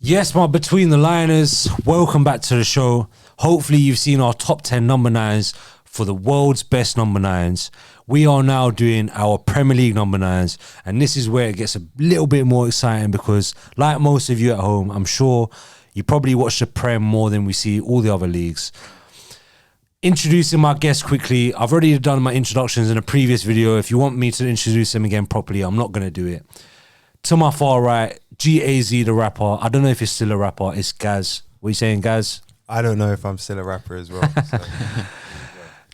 Yes, my Between the Liners, welcome back to the show. Hopefully you've seen our top 10 number 9s for the world's best number 9s. We are now doing our Premier League number 9s, and this is where it gets a little bit more exciting because, like most of you at home, I'm sure you probably watch the Prem more than we see all the other leagues. Introducing my guests quickly. I've already done my introductions in a previous video. If you want me to introduce them again properly, I'm not going to do it. To my far right, Gaz, the rapper. I don't know if he's still a rapper. It's Gaz. What are you saying, Gaz? I don't know if I'm still a rapper as well. So.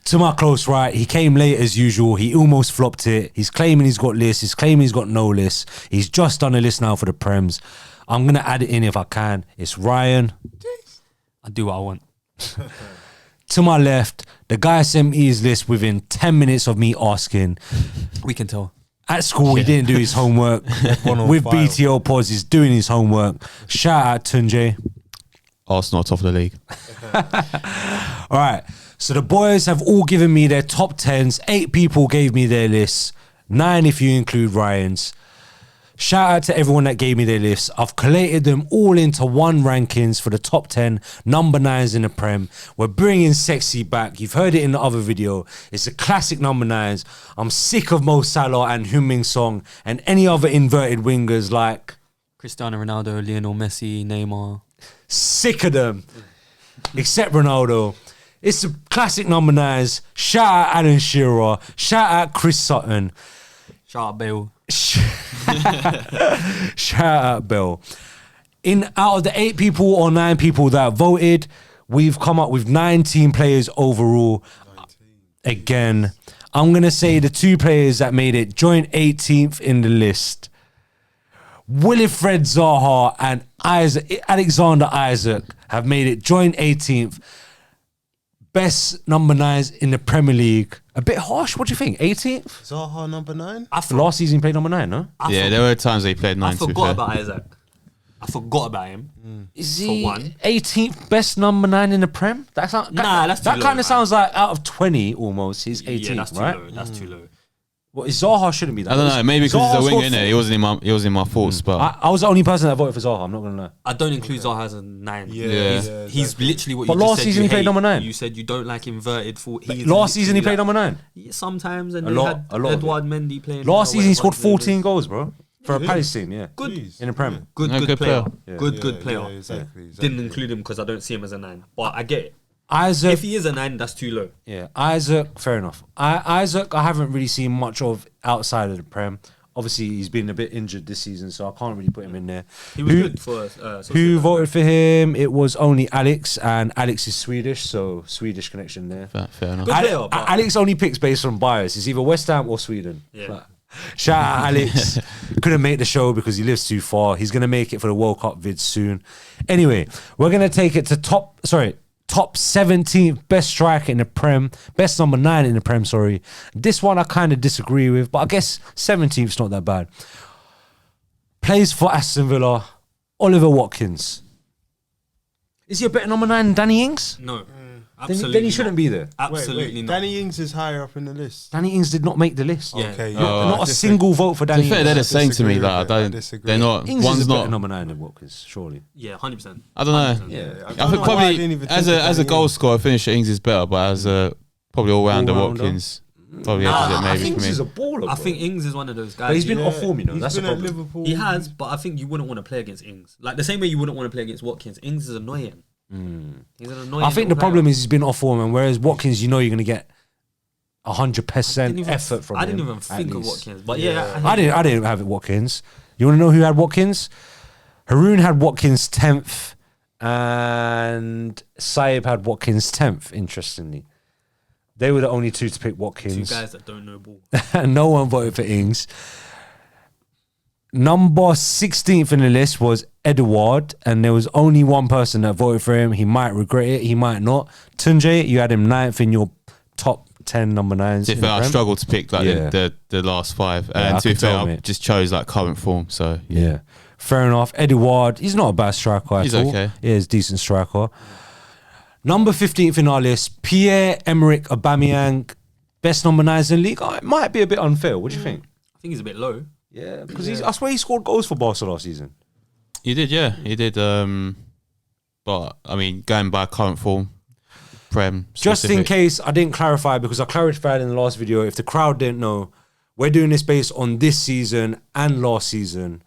To my close right, he came late as usual. He almost flopped it. He's claiming he's got lists. He's claiming he's got no list. He's just done a list now for the Prems. I'm going to add it in if I can. It's Ryan. I do what I want. To my left, the guy sent me his list within 10 minutes of me asking. We can tell. At school, he didn't do his homework. With BTO pods, he's doing his homework. Shout out Tunje. Arsenal top of the league. All right. So the boys have all given me their top 10s. 8 people gave me their lists. 9 if you include Ryan's. Shout out to everyone that gave me their lists. I've collated them all into one rankings for the top 10 number 9s in the Prem. We're bringing sexy back. You've heard it in the other video. It's a classic number 9s. I'm sick of Mo Salah and Heung-min Son and any other inverted wingers like Cristiano Ronaldo, Lionel Messi, Neymar. Sick of them. Except Ronaldo. It's a classic number 9s. Shout out Alan Shearer. Shout out Chris Sutton. Shout out Bale. Shout out Bill. Out of the 8 people or 9 people that voted, we've come up with 19 players overall. 19. Again, I'm gonna say the 2 players that made it joint 18th in the list. Wilfred Zaha and Alexander Isaac have made it joint 18th. Best number 9s in the Premier League. A bit harsh. What do you think? 18th? Zaha number 9? Last season he played number 9, no? Yeah, there were times he played 9. I forgot about Isaac. I forgot about him. Is he 18th best number 9 in the Prem? That's too low, kind of sounds like out of 20 almost. He's 18th, yeah, that's too right? low. That's too low. Well, Zaha shouldn't be that. I don't know, maybe because he's a wing, innit? Zaha He wasn't in my thoughts, but I was the only person that voted for Zaha. I'm not gonna lie. I don't include Zaha as a 9. Yeah. He's literally what But you just last said. season you he played hate. number 9. You said you don't like inverted full. Last season he played number 9. Yeah, sometimes, and A they lot had of Edouard Mendy playing. Last season he scored whatever his name 14 is. goals, bro, for a Palace team. Yeah, Good. Jeez. in the Prem. Good good player. player. Good player. Yeah, exactly. Didn't include him because I don't see him as a 9. But I get it. Isaac, If he is a 9, that's too low. yeah, Isaac, fair enough. Isaac, I haven't really seen much of outside of the Prem. Obviously, he's been a bit injured this season, so I can't really put him in there. He was good for Who voted for him? It was only Alex, and Alex is Swedish, so Swedish connection there. fair enough. Good player, but- Alex only picks based on bias. It's either West Ham or Sweden. Yeah. Like, shout out Alex. Couldn't make the show because he lives too far. He's going to make it for the World Cup vid soon. Anyway, we're going to take it to top 17th best striker in the Prem, best number 9 in the Prem, sorry. This one I kind of disagree with, but I guess 17th is not that bad. Plays for Aston Villa, Oliver Watkins. Is he a better number 9 than Danny Ings? No. Then Absolutely. he shouldn't be there. Absolutely not. Danny Ings is higher up in the list. Danny Ings did not make the list. Yeah. Okay. Not I a disagree. single vote for To Danny be fair, Ings. they're the same to me. disagree Like, with that. I disagree. they're not. Ings One's is a better not. number 9 than Watkins, surely. Yeah, 100%. I don't know. Yeah. I I don't think know why I probably didn't even as think of a Danny goal Ings. scorer, finisher Ings is better, but as a probably all rounder All-rounder? Watkins probably Nah, edges it I maybe think for Ings me. is a baller, I bro. think Ings is one of those guys. But he's been you- off form, you know. He's That's the been at problem. Liverpool. He has, but I think you wouldn't want to play against Ings. Like the same way you wouldn't want to play against Watkins. Ings is annoying. He's an annoying. I think the little problem player. is he's been off form, and whereas Watkins, you know you're going to get I didn't 100% even- effort from him. I didn't even at think of least. Watkins, but yeah, I didn't have it Watkins. You want to know who had Watkins? Haroon had Watkins 10th, and Saib had Watkins 10th, interestingly. They were the only 2 to pick Two Watkins. guys that don't know ball. And no one voted for Ings. Number 16th in the list was Edouard, and there was only one person that voted for him. He might regret it, he might not. Tunje, you had him 9th in your top 10 number 9s. To be fair, I struggled to pick like Yeah. the last 5, Yeah, I and to be could tell, fair, I mate. just chose like current form. So Yeah. Fair enough. Edouard, he's not a bad striker at He's all. okay. Yeah, he's a decent striker. Number 15th in our list, Pierre-Emerick Aubameyang, best number 9s in the league. Oh, it might be a bit unfair. What do you think? I think he's a bit low. Yeah, because I swear he scored goals for Barca last season. He did, yeah. He did. But, I mean, going by current form, Prem. Just in specific. case I didn't clarify, because I clarified in the last video, if the crowd didn't know, we're doing this based on this season and last season,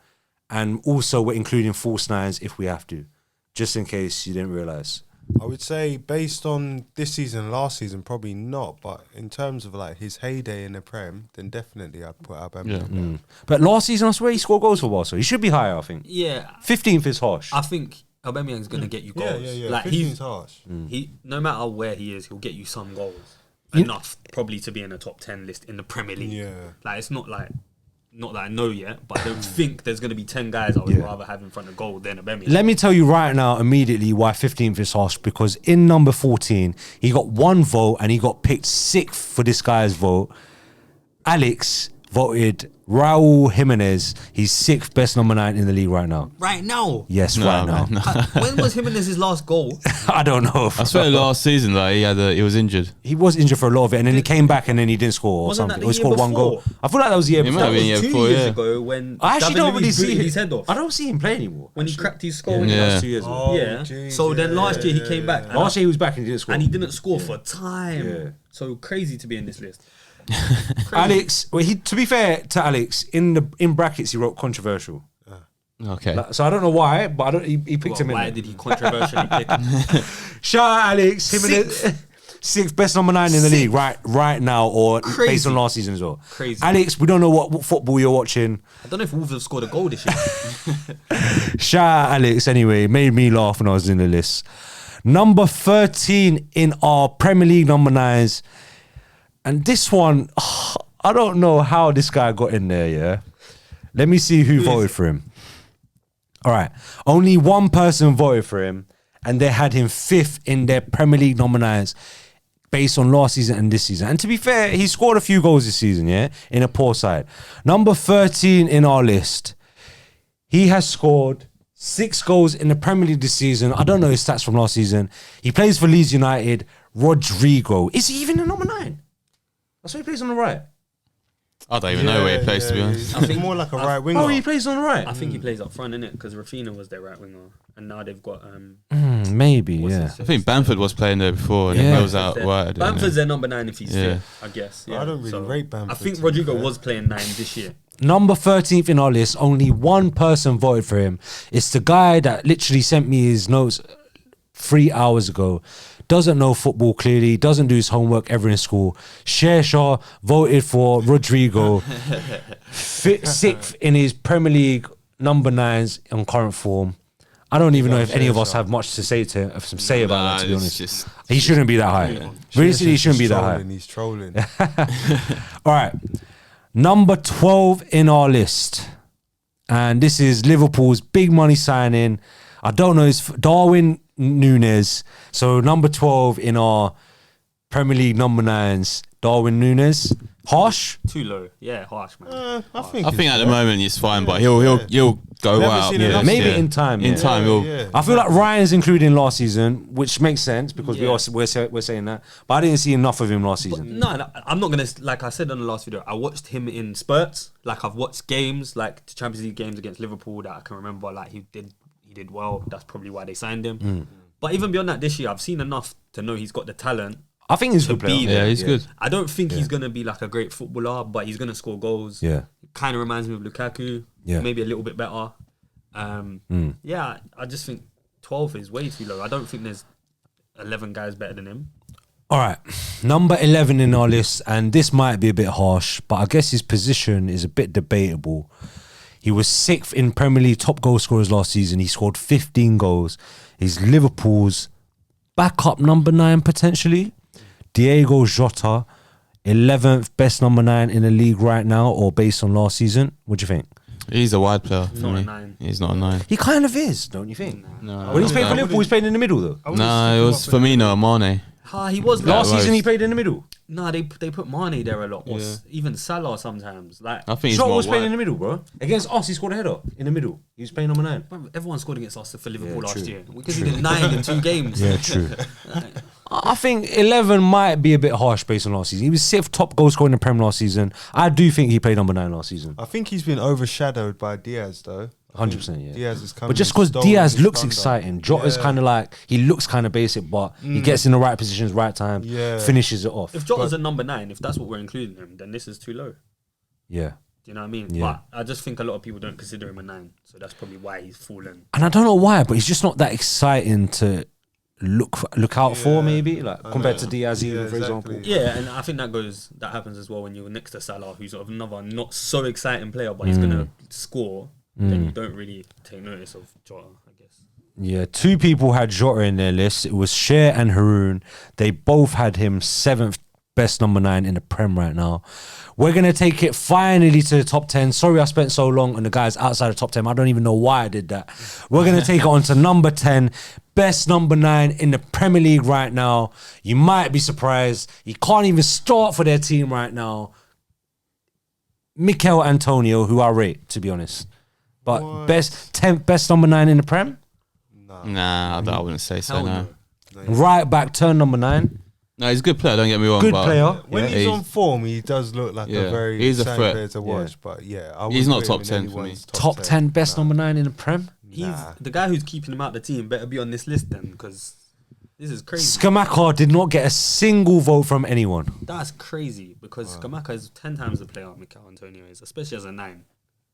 and also we're including false nines if we have to, just in case you didn't realise. I would say based on this season, last season, probably not. But in terms of like his heyday in the Prem, then definitely I'd put Aubameyang down. But last season, I swear he scored goals for Barca. He should be higher, I think. Yeah, 15th is harsh. I think Aubameyang's gonna get you goals. Yeah. Like 15's he's harsh. he no matter where he is, he'll get you some goals. Enough probably to be in a top 10 list in the Premier League. Yeah. Like it's not that I know yet, but I don't think there's gonna be 10 guys I would rather have in front of goal than Aubameyang. Let me tell you right now, immediately, why 15th is harsh. Because in number 14, he got one vote and he got picked 6th for this guy's vote. Alex voted Raul Jimenez. He's 6th best number 9 in the league right now. Right now. Yes, right now. man, no. When was Jimenez's last goal? I don't know. I swear last season, like, he was injured. He was injured for a lot of it, and then he came back and then he didn't score or Wasn't that something. the Or he year scored one before? goal. I feel like that was the year It before. might have been, That was yeah, 2 before, years yeah. ago when I actually David don't Luiz really see booted his head off. I don't see him play anymore. When he cracked his skull. Yeah. That's 2 years ago. Oh, Yeah. geez, So then last year he came back. and Last year he was back and he didn't score. and he didn't score for time. Yeah. So crazy to be in this list. Alex, well, to be fair to Alex, in brackets he wrote controversial. Okay. So I don't know why, but he picked him in. Why there. did he controversially pick him? Shout out Alex, him in the 6th best number 9 in the league right now, or based Crazy. on last season as well. Crazy. Alex, we don't know what football you're watching. I don't know if Wolves have scored a goal this year. Shout out Alex anyway, made me laugh when I was in the list. Number 13 in our Premier League number 9s. And this one, I don't know how this guy got in there, yeah? Let me see who voted for him. All right. Only one person voted for him, and they had him 5th in their Premier League number 9s based on last season and this season. And to be fair, he scored a few goals this season, yeah, in a poor side. Number 13 in our list, he has scored 6 goals in the Premier League this season. I don't know his stats from last season. He plays for Leeds United. Rodrigo. Is he even a number 9? That's why he plays on the right. I don't even know where he plays, to be honest. I think more like a right winger. Oh, he plays on the right. I think he plays up front, innit? Because Rafinha was their right winger, and now they've got Maybe, what's yeah. his- I think Bamford was playing there before, and Yeah. he goes out Bamford's wide. there. Bamford's their number 9 if he's Yeah. fit, I guess. Yeah. I don't really rate Bamford, I think to be Rodrigo fair. was playing 9 this year. Number 13th in our list, only one person voted for him. It's the guy that literally sent me his notes 3 hours ago. Doesn't know football clearly, doesn't do his homework ever in school. Shershaw voted for Rodrigo. 6th in his Premier League number 9s on current form. I don't even know if any of us have much to say about that, to be honest. He shouldn't be that high. Realistically, he shouldn't be that high. He's trolling. All right. Number 12 in our list. And this is Liverpool's big money signing. I don't know, it's Darwin Núñez. So number 12 in our Premier League number 9s, Darwin Núñez. Harsh? Too low. Yeah, harsh, man. I think at the moment he's fine, but he'll go Never out. seen enough Maybe Yeah. in time. In yeah. time, he'll. yeah. I feel like Ryan's including last season, which makes sense because Yeah. we're saying that. But I didn't see enough of him last season. No, I'm not gonna. Like I said on the last video, I watched him in spurts. Like I've watched games, like the Champions League games against Liverpool that I can remember. Like he did well. That's probably why they signed him. But even beyond that, this year I've seen enough to know he's got the talent. I think he's a To good player. be there. Yeah, he's good. I don't think he's gonna be like a great footballer, but he's gonna score goals. Yeah. Kind of reminds me of Lukaku. Yeah. Maybe a little bit better. Yeah, I just think 12 is way too low. I don't think there's 11 guys better than him. All right, number 11 in our list, and this might be a bit harsh, but I guess his position is a bit debatable. He was 6th in Premier League top goal scorers last season. He scored 15 goals. He's Liverpool's backup number 9 potentially. Diego Jota, 11th best number 9 in the league right now, or based on last season. What do you think? He's a wide player for Not a me. 9. He's not a 9. He kind of is, don't you think? No. When he's playing for Liverpool, he's playing in the middle though. No, it was Firmino and Mane. He was Last Right. season he played in the middle. No, they put Mane there a lot, or Yeah. even Salah sometimes. Like I think he's Jota more was playing wide. in the middle, bro. Against us, he scored a header in the middle. He was playing number 9. everyone scored against us for Liverpool Yeah, last true. year because he did 9 in 2 games. Yeah, true. I think 11 might be a bit harsh based on last season. He was 6th top goal scorer in the Prem last season. I do think he played number 9 last season. I think he's been overshadowed by Diaz though. 100%, yeah. Diaz is coming. But just and because stolen Diaz his looks thunder. exciting, Jota's Yeah. kind of like, he looks kind of basic, but he gets in the right positions, right time, Yeah. finishes it off. If Jota's a number 9, if that's what we're including him, then this is too low. Yeah. Do you know what I mean? Yeah. But I just think a lot of people don't consider him a 9, so that's probably why he's fallen. And I don't know why, but he's just not that exciting to look out for, maybe, like compared to Diaz, even, Yeah, for example. exactly. Yeah, and I think that happens as well when you're next to Salah, who's sort of another not so exciting player, but he's gonna score. Then you don't really take notice of Jota, I guess. Yeah, 2 people had Jota in their list. It was Cher and Haroon. They both had him 7th best number 9 in the Prem right now. We're going to take it finally to the top 10. Sorry I spent so long on the guys outside the top 10. I don't even know why I did that. We're going to take it on to number 10. Best number 9 in the Premier League right now. You might be surprised. He can't even start for their team right now. Mikel Antonio, who I rate, to be honest. But What? best number 9 in the Prem? Nah, I wouldn't say so. Hell No. no. Right back, turn number 9. No, he's a good player. Don't get me wrong. Good but player. When Yeah. he's on form, he does look like Yeah. a very He's a exciting threat. player to watch. But yeah, I He's wouldn't not put top him in 10 for me. anyone's Top 10 best number 9 in the Prem? He's Nah. the guy who's keeping him out the team. Better be on this list then, because this is crazy. Skamaka did not get a single vote from anyone. That's crazy because Skamaka is 10 times the player Mikel Antonio is, especially as a 9.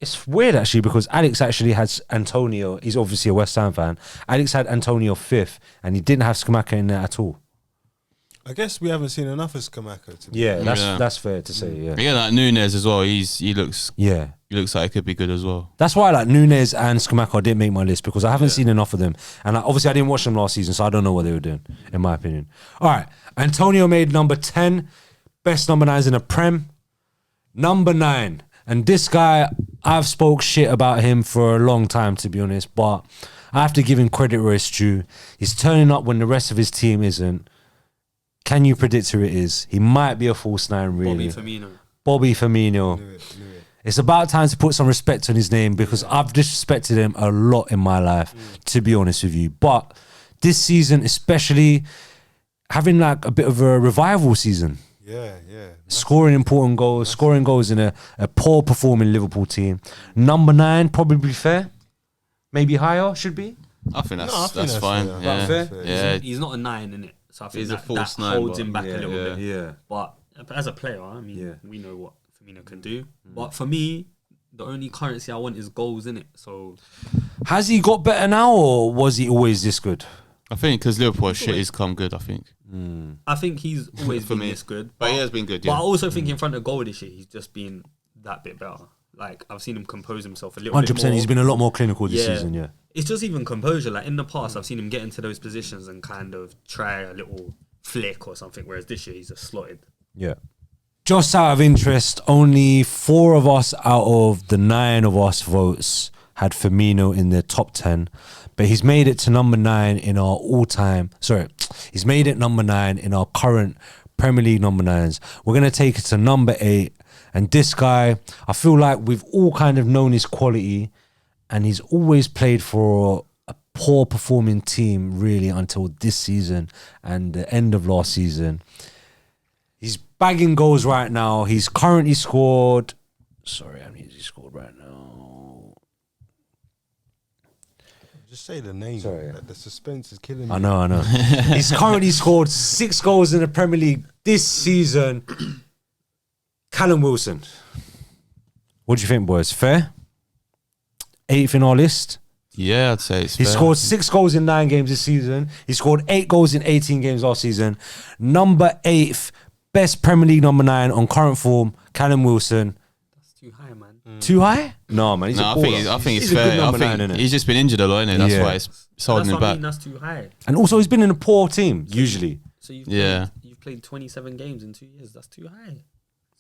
It's weird actually because Alex actually has Antonio. He's obviously a West Ham fan. Alex had Antonio 5th and he didn't have Skamaka in there at all. I guess we haven't seen enough of Skamaka. To be Yeah, Yeah. that's fair to say. Yeah, Yeah, like Nunes as well. He looks yeah. like he could be good as well. That's why like Nunes and Skamaka didn't make my list because I haven't seen enough of them. And obviously I didn't watch them last season, so I don't know what they were doing, in my opinion. All right, Antonio made number 10. Best number 9s in the Prem. Number 9. And this guy, I've spoke shit about him for a long time, to be honest, but I have to give him credit where it's due. He's turning up when the rest of his team isn't. Can you predict who it is? He might be a false 9, really. Bobby Firmino. Bobby Firmino. Knew it. It's about time to put some respect on his name because I've disrespected him a lot in my life, to be honest with you. But this season, especially, having like a bit of a revival season. Yeah. Scoring important goals, scoring goals in a poor performing Liverpool team. Number 9, probably fair. Maybe higher, should be. I think that's No, I think that's fine. fair. Yeah, Fair? yeah. He's not a 9, innit? So I think He's a that false 9, holds but him back a little bit. Yeah. But as a player, I mean, Yeah. we know what Firmino can do. But for me, the only currency I want is goals, innit? So Has he got better now or was he always this good? I think because Liverpool shit has come good. I think, I think he's always For been me. this good. but he has been good. But I Yeah, also think in front of goal this year, he's just been that bit better. Like, I've seen him compose himself a little 100%. bit more. He's been a lot more clinical this season, yeah. It's just even composure. Like, in the past, I've seen him get into those positions and kind of try a little flick or something, whereas this year he's just slotted. Yeah. Just out of interest, only 4 of us out of the 9 of us votes had Firmino in their top 10, but he's made it to number 9 in our he's made it number 9 in our current Premier League number 9s. We're going to take it to number 8, and this guy, I feel like we've all kind of known his quality, and he's always played for a poor performing team really until this season and the end of last season. He's bagging goals right now. He's currently scored. Sorry, how many has he scored right now? Just say the name. Sorry. Like, the suspense is killing me. I know. He's currently scored 6 goals in the Premier League this season. Callum Wilson. What do you think, boys? Fair? 8th in our list. yeah, I'd say it's He fair. scored 6 goals in 9 games this season. He scored 8 goals in 18 games last season. Number 8th, best Premier League number 9 on current form, Callum Wilson. That's too high, man. Too high? No, man. He's No, a I baller. think it's He's a good fair. I number think 9, innit? he's just been injured a lot, innit? That's Yeah. why it's holding That's him what I back. mean, that's too high. And also, he's been in a poor team, usually. So Yeah. you've played 27 games in 2 years. That's too high.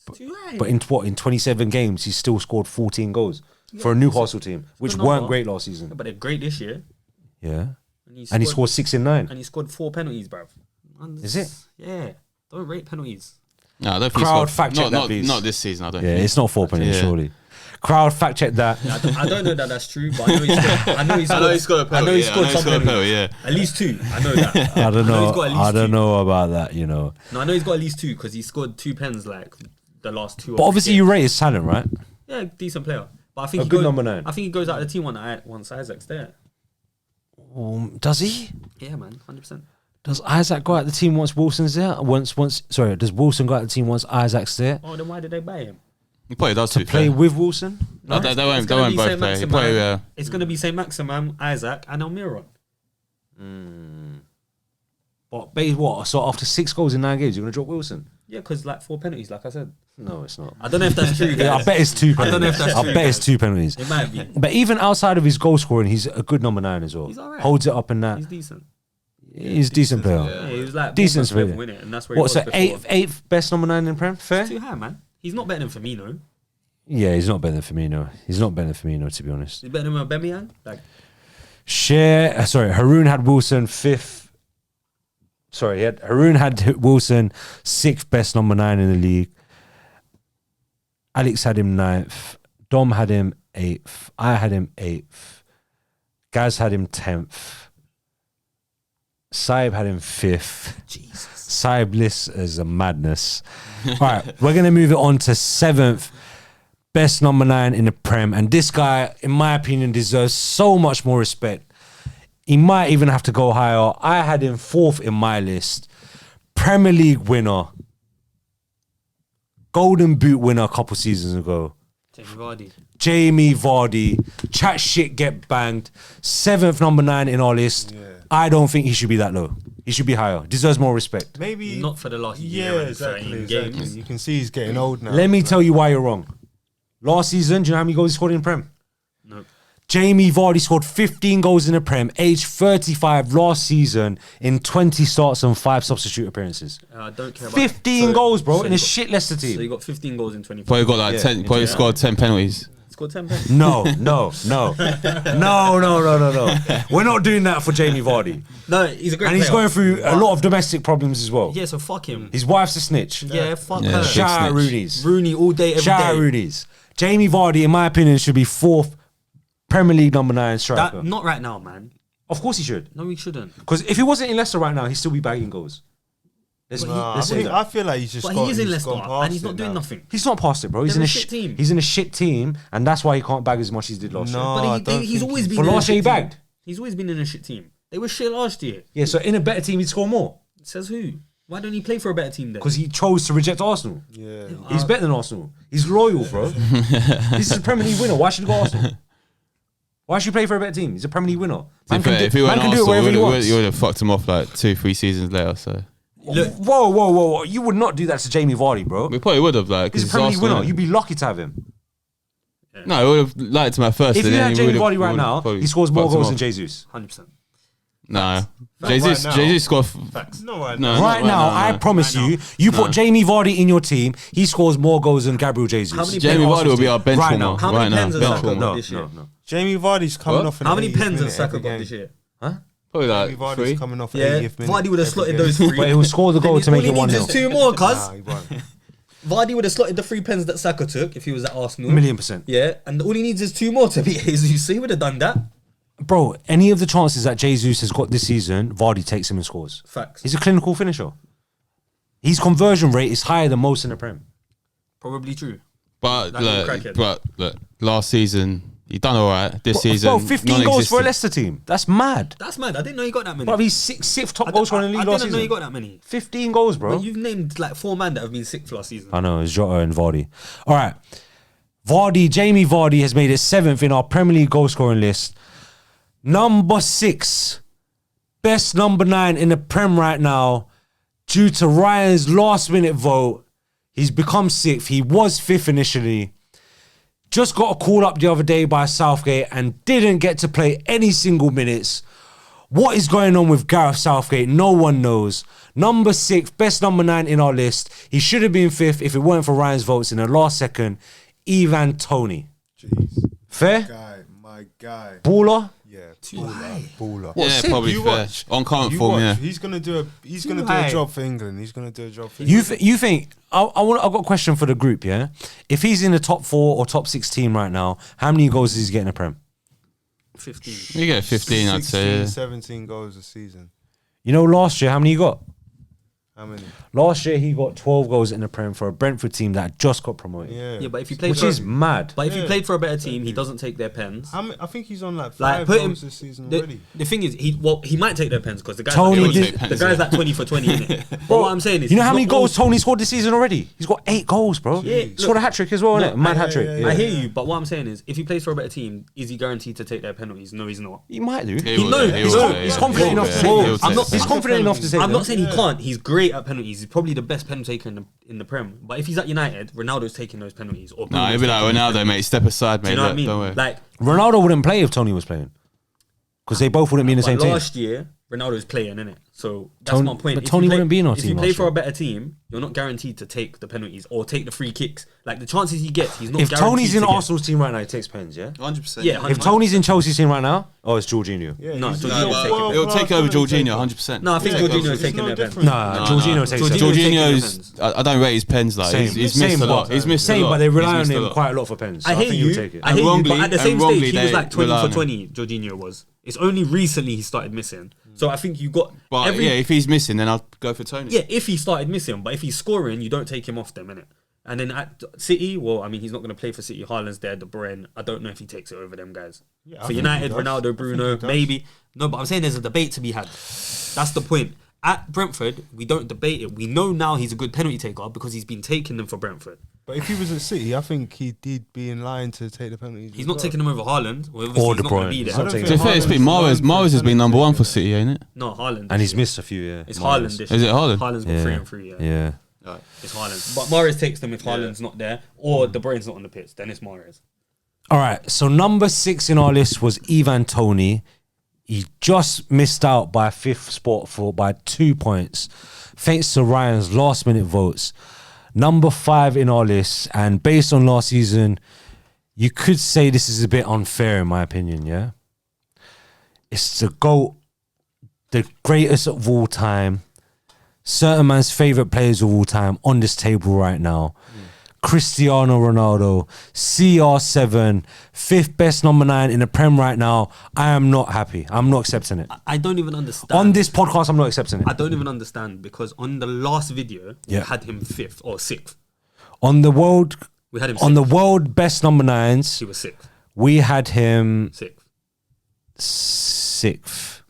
It's too high. But in 27 games, he's still scored 14 goals for a Newcastle team, which good weren't number. great last season. But they're great this year. Yeah. And And he scored 6 in 9. And he scored 4 penalties, bruv. Is it? Yeah. Don't rate penalties. No, I don't think Crowd so. fact check that, Not please. not this season. I don't. Yeah, think. it's not 4 penalties, Yeah. surely. Crowd fact check that. I don't know that that's true, but I know he's scored. I know he's scored. I know he scored a penalty. I know he yeah, scored I know he some scored a penalties. penalty. Yeah. At least 2. I know that. I don't know know. he's got at least I don't 2. know about that, you know. No, I know he's got at least 2 because he scored 2 pens like the last 2. But obviously, you rate his talent, right? Yeah, decent player. But I think A he good goes, number 9. I think he goes out of the team once Isaac's there. Does he? Yeah, man, 100%. Does Isaac go out the team once Wilson's there? Sorry, does Wilson go out the team once Isaac's there? Oh, then why did they buy him? He probably does to Play with Wilson? No, they It's won't. They gonna won't be both Saint play. He Maximin. probably. It's going to be Saint Maximin, Isaac, and Almiron. But what? So after 6 goals in 9 games, you're going to drop Wilson? Yeah, because like 4 penalties, like I said. No, it's not. I don't know if that's true, guys. Yeah, I bet it's 2 penalties. I don't know if that's true, I bet it's guys. 2 penalties. It might be. But even outside of his goal scoring, he's a good number 9 as well. He's alright. Holds it up in that. He's decent. He's a decent player. Yeah, he was like Decent Bournemouth player. level, innit? And that's where he What, was so before. eighth best number 9 in Prem? Fair? Too high, man. He's not better than Firmino. Yeah, he's not better than Firmino. He's not better than Firmino, to be honest. He's better than Aubameyang. Like, Haroon had Wilson 5th. Sorry, Haroon had Wilson 6th best number 9 in the league. Alex had him 9th. Dom had him 8th. I had him 8th. Gaz had him 10th. Saib had him 5th. Jesus. Saib list is a madness. All right, we're going to move it on to 7th. Best number 9 in the Prem. And this guy, in my opinion, deserves so much more respect. He might even have to go higher. I had him 4th in my list. Premier League winner. Golden Boot winner a couple seasons ago. Jamie Vardy. Chat shit, get banged. 7th number 9 in our list. Yeah. I don't think he should be that low. He should be higher. Deserves more respect. Maybe Not for the last yeah, year and exactly. 13 Exactly. games. You can see he's getting old now. Let me tell you why you're wrong. Last season, do you know how many goals he scored in the Prem? No. Jamie Vardy scored 15 goals in the Prem, age 35 last season in 20 starts and 5 substitute appearances. I don't care about 15 goals, bro, so in you a got- shit Leicester So team. you got 15 goals in 24. Probably got like Yeah. 10. Probably scored 10 penalties. Scored 10 penalties. No. We're not doing that for Jamie Vardy. No, he's a great And he's player. going through a lot of domestic problems as well. Yeah, so fuck him. His wife's a snitch. Yeah, fuck Yeah, her. shit. Shout out snitch. Rooney's. Rooney all day, every Shout out day. Rooney's. Jamie Vardy, in my opinion, should be 4th Premier League number 9 striker. That, not right now, man. Of course he should. No, he shouldn't. Because if he wasn't in Leicester right now, he'd still be bagging goals. Let's I say that. feel like he's just. But got, he is in he's Leicester gone past and he's not it doing now. nothing. He's not past it, bro. He's They're in a a shit team. He's in a shit team, and that's why he can't bag as much as he did last year. No, But I he, don't he's think always been But in a last year shit he team. bagged. He's always been in a shit team. They were shit last year. Yeah, so in a better team, he'd score more Says who? Why don't he play for a better team then? because he chose to reject Arsenal. Yeah. He's better than Arsenal. He's loyal, bro. This is a Premier League winner. Why should he go Arsenal? Why should he play for a better team? He's a Premier League winner. Man can If he went man can do it wherever he Arsenal, wants. you would have fucked him off like 2-3 seasons later. So Look, Whoa. You would not do that to Jamie Vardy, bro. we probably would have like. He's a 'cause Premier League Arsenal, winner. innit? You'd be lucky to have him. No, we would have liked him at first. If and you then had he Jamie would've- Vardy right would've now, probably he scores more fucked him goals than off. Jesus. 100%. No, Not Jesus. right now. Jesus scored. No, right No, now. not Right now, I no. promise Right you, now. you put Jamie Vardy in your team, he scores more goals than Gabriel Jesus. How many Jamie Arsenal Vardy will be our bench Right warmer now. How many right now. pens has Bench Saka warmer. got No, this year? no. Jamie Vardy's coming What? off. An How many 80th pens has minute Saka every got this game. year? Probably Jamie like Vardy's 3. coming off Yeah, 80th minute. Vardy would have every slotted game. those 3. But he'll score the goal to make it All he 1-0. needs is 2 more, cuz. Nah, he won't. Vardy would have slotted the 3 pens that Saka took if he was at Arsenal. 1,000,000%. Yeah, and all he needs is 2 more to beat Jesus. So he would have done that. Bro, any of the chances that Jesus has got this season, Vardy takes him and scores. Facts. He's a clinical finisher. His conversion rate is higher than most in the Prem. Probably true. But Like a crackhead. look, last season he done all right. This season, Bro, 15 goals for a non-existent. Leicester team. That's mad. That's mad. I didn't know he got that many. Bro, he's sixth top I goal scorer in the I league last didn't know he season. got that many. 15 goals, bro. But you've named like 4 men that have been 6th last season. I know, it's Jota and Vardy. All right. Jamie Vardy has made it 7th in our Premier League goal scoring list. Number 6, best number 9 in the Prem right now, due to Ryan's last minute vote. He's become 6th. He was 5th initially. Just got a call up the other day by Southgate and didn't get to play any single minutes. What is going on with Gareth Southgate? No one knows. Number 6, best number 9 in our list. He should have been 5th if it weren't for Ryan's votes in the last second. Ivan Toney. Jeez. Fair? My guy. Baller? Yeah. Too high. Baller. Yeah, sick? probably You fair. watch. On current You form, watch. yeah. He's gonna do a high. job for England. He's gonna do a job for You England. you think I've got a question for the group, yeah? If he's in the top 4 or top 6 team right now, how many goals does he get in the Prem? 15. You get 15, I'd say. 16, 17 goals a season. You know, last year how many he got? How many? Last year he got 12 goals in the Prem for a Brentford team that just got promoted. Yeah. Yeah, but if you played Which for, is mad. but if he Yeah. played for a better team, he doesn't take their pens. I think he's on like Like 5 put him. goals this season The, already. the thing is, he might take their pens because the guy's Tony like 20, did- the guy's like 20 for 20 in it. But what I'm saying is, You know he's how many not goals all- Tony scored this season already? He's got 8 goals, bro. Yeah, He scored a hat-trick as well, No, innit? Mad yeah, hat-trick. yeah, Yeah. I hear you, but what I'm saying is, if he plays for a better team, is he guaranteed to take their penalties? No, he's not. He might do. He will, knows- he he's will, con- yeah, he's yeah. confident He will, enough to yeah, say he that. will I'm take not- that. He's confident enough to say I'm that. not saying he can't. He's great at penalties. He's probably the best penalty taker in the Prem. But if he's at United, Ronaldo's taking those penalties. Or Nah, Bruno's he'd be like, taking those Ronaldo, penalties. mate, step aside, mate. Do you know what I look, mean? don't worry. Like Ronaldo wouldn't play if Tony was playing. Because they both wouldn't be in the but same team. last year, Ronaldo's playing, innit? So that's Tony- my point. but If Tony you play- wouldn't be in our If team you play last for year. a better team, you're not guaranteed to take the penalties or take the free kicks. Like the chances he gets, he's not If guaranteed Tony's in to get. Arsenal's team right now, he takes pens, yeah? 100%. Yeah, If Tony's in Chelsea's team right now, oh, it's Jorginho. Yeah, No, he's Jorginho a will take it. world It'll class take over penalty Jorginho, taker. 100%. No, I think Yeah, Jorginho's it's taking no their pens. different. Nah, Jorginho takes Jorginho- it. Jorginho's, I don't rate his pens like Same. he's Same, missed a but- lot. He's missed a Same, lot. but they He's rely on missed a him lot. quite a lot for pens. So I I hear think he'll you. take it. I hear you. wrongly- But at the and same wrongly stage, he was they like 20 rely for on him. 20. Jorginho was. It's only recently he started missing. So I think you got But every yeah, if he's missing, then I'll go for Tony. Yeah, if he started missing, but if he's scoring, you don't take him off them, innit? And then at City, well, I mean, he's not going to play for City. Haaland's there, De Bruyne. I don't know if he takes it over them guys. Yeah, I for think United, he does. I Ronaldo, think Bruno, he does. maybe. No, but I'm saying there's a debate to be had. That's the point. At Brentford, we don't debate it. We know now he's a good penalty taker because he's been taking them for Brentford. But if he was at City, I think he'd be in line to take the penalties. He's as not well. taking them over Haaland. Well, obviously Or he's De not going to Bruyne. be He's there. not I don't taking To be think fair, it's been Haaland's Mahrez has been number one for penalty City, ain't it? No, Haaland. And he's missed a few, yeah. It's Mahrez. Haaland this Is it year. Haaland? Haaland's got Yeah. 3 and 3, yeah. Yeah. It's Haaland. But Mahrez takes them if Haaland's not there or De Bruyne's not on the pitch. Then it's Mahrez. All right, so number 6 in our list was Ivan Toney. He just missed out by 5th spot by 2 points, thanks to Ryan's last-minute votes. Number 5 in our list, and based on last season, you could say this is a bit unfair in my opinion, yeah? It's the GOAT, the greatest of all time, certain man's favourite players of all time on this table right now. Cristiano Ronaldo, CR7, 5th best number 9 in the Prem right now. I am not happy. I'm not accepting it. I don't even understand. On this podcast, I'm not accepting it. I don't even understand because on the last video, Yeah. we had him 5th or 6th. On the world, We had him on the 6th. world best number 9s, He was 6th. we had him 6th. 6th.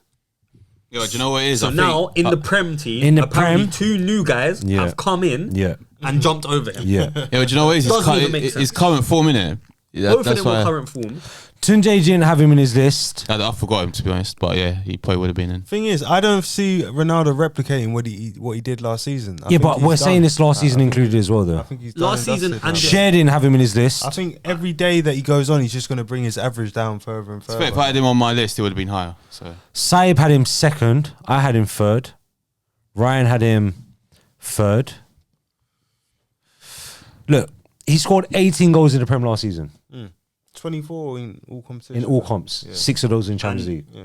Yo, do you know what it is? So I now think, in the Prem team, in the apparently Prem- 2 new guys Yeah. have come in Yeah, and jumped over him. yeah. yo, do you know what it is? Doesn't even make It's sense. current form, innit? Both of That's them were why current form. Tunde didn't have him in his list. I forgot him, to be honest. But yeah, he probably would have been in. Thing is, I don't see Ronaldo replicating what he did last season. I Yeah, think but he's we're done. saying this last I season think- included as well, I though. think he's Last done and season dusted and now. Cher didn't have him in his list. I think every day that he goes on, he's just going to bring his average down further and further. If I had him on my list, it would have been higher. So Saib had him 2nd. I had him 3rd. Ryan had him 3rd. Look, he scored 18 goals in the Prem last season 24 in all competitions. in all comps. Yeah. 6 of those in Champions And- League. Yeah.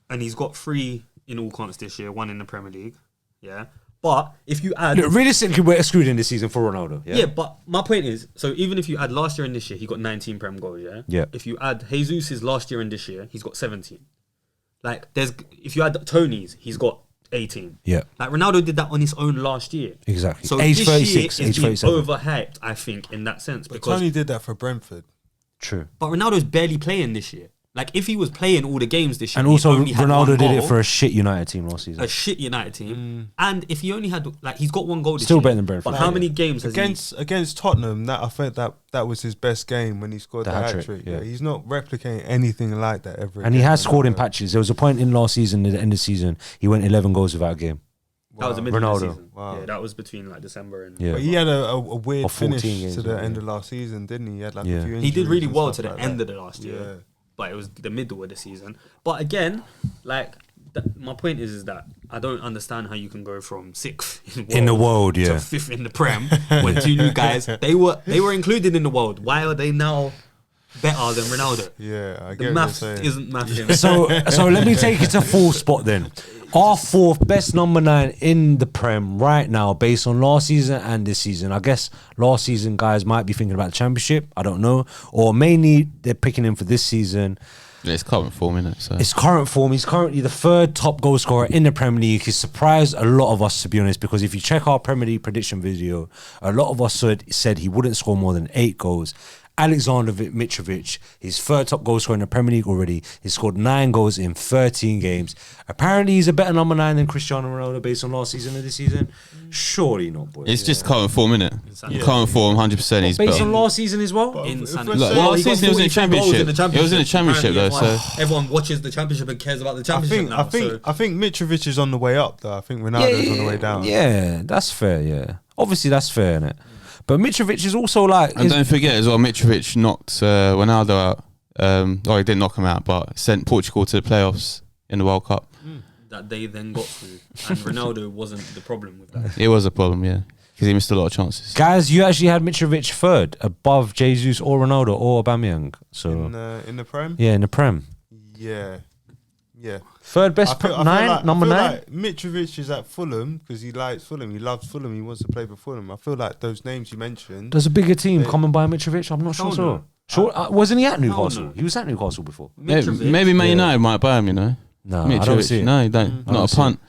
And he's got 3 in all comps this year, 1 in the Premier League. Yeah. But if you add Look, realistically, we're excluding this season for Ronaldo. Yeah, but my point is, so even if you add last year and this year, he got 19 Prem goals, yeah? Yeah. If you add Jesus' last year and this year, he's got 17. Like, if you add Tony's, he's got 18. Yeah, Like, Ronaldo did that on his own last year. exactly. So age this 36, year age is being 37. overhyped, I think, in that sense. But Because, Tony did that for Brentford. True. but Ronaldo's barely playing this year. Like, if he was playing all the games this year, And he'd also, only had Ronaldo one did it goal, for a shit United team last season. a shit United team. And if he only had, like, he's got 1 goal this Still year. better than Brentford. But how many games has Against Tottenham, that I think that was his best game when he scored The the hat-trick, hat-trick. yeah. Yeah. He's not replicating anything like that ever. And he again. has scored in patches. There was a point in last season, at the end of the season, he went 11 goals without a game. That was the middle of Ronaldo. the season. Wow. Yeah, that was between like December and. Yeah. But he had a weird Or 14 finish games, to the yeah. end of last season, didn't he? He had like Yeah. a few He did injuries really and well stuff to the like end that. of the last year, Yeah. but it was the middle of the season. But again, like my point is that I don't understand how you can go from 6th In the world, to yeah. 5th in the Prem when 2 new guys they were included in the world. Why are they now better than Ronaldo. Yeah, I The get what maths you're saying. isn't maths. So let me take it to full spot then. Our fourth best number 9 in the Prem right now, based on last season and this season. I guess last season guys might be thinking about the Championship. I don't know, or mainly they're picking him for this season. Yeah, it's current form, innit? So It's current form. He's currently the 3rd top goal scorer in the Premier League. He's surprised a lot of us, to be honest, because if you check our Premier League prediction video, a lot of us said he wouldn't score more than 8 goals. Alexander Mitrovic, his 3rd top goal scorer in the Premier League already. He's scored 9 goals in 13 games. Apparently, he's a better number 9 than Cristiano Ronaldo based on last season and this season. Surely not, boy. it's just current form, innit? Current form, 100%. He's Based better. on last season as well. Insanity. Look, Well, last he got season he was in the 43 goals Championship. He was in the Championship, though, Apparently, so everyone watches the Championship and cares about the Championship now. I think Mitrovic is on the way up, though. I think Ronaldo's on the way down. Yeah, that's fair, yeah. Obviously, that's fair, innit? But Mitrovic is also like... And don't forget as well, Mitrovic knocked Ronaldo out. Or he didn't knock him out, but sent Portugal to the playoffs in the World Cup. that they then got through, and Ronaldo wasn't the problem with that. It was a problem, yeah, because he missed a lot of chances. Guys, you actually had Mitrovic 3rd above Jesus or Ronaldo or Aubameyang. So In the Prem? yeah, in the Prem. Yeah. 3rd best I feel 9, like, number 9. Like Mitrovic is at Fulham because he likes Fulham. He loves Fulham. He wants to play for Fulham. I feel like those names you mentioned. There's a bigger team coming by Mitrovic. I'm not sure. Hell So no. sure, wasn't he at Newcastle? no. He was at Newcastle before. Mitrovic, Maybe Man United might buy him, you know. No, Mitrovic. I don't see it. No, you don't. don't Not see a punt.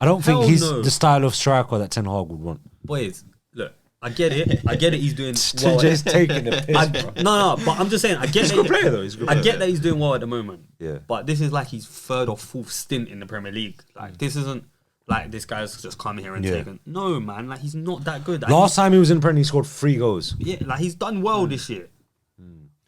I don't think Hell he's no. the style of striker that Ten Hag would want. boys, look, I get it. He's doing well. Just taking the piss. No, but I'm just saying, I get He's a that. good player though. He's a good I player. get that he's doing well at the moment. Yeah. But this is like his 3rd or 4th stint in the Premier League. Like this isn't like this guy's just come here and Yeah. taken. No, man. Like he's not that good. Like, Last time he was in the Premier League, he scored 3 goals. like he's done well this year.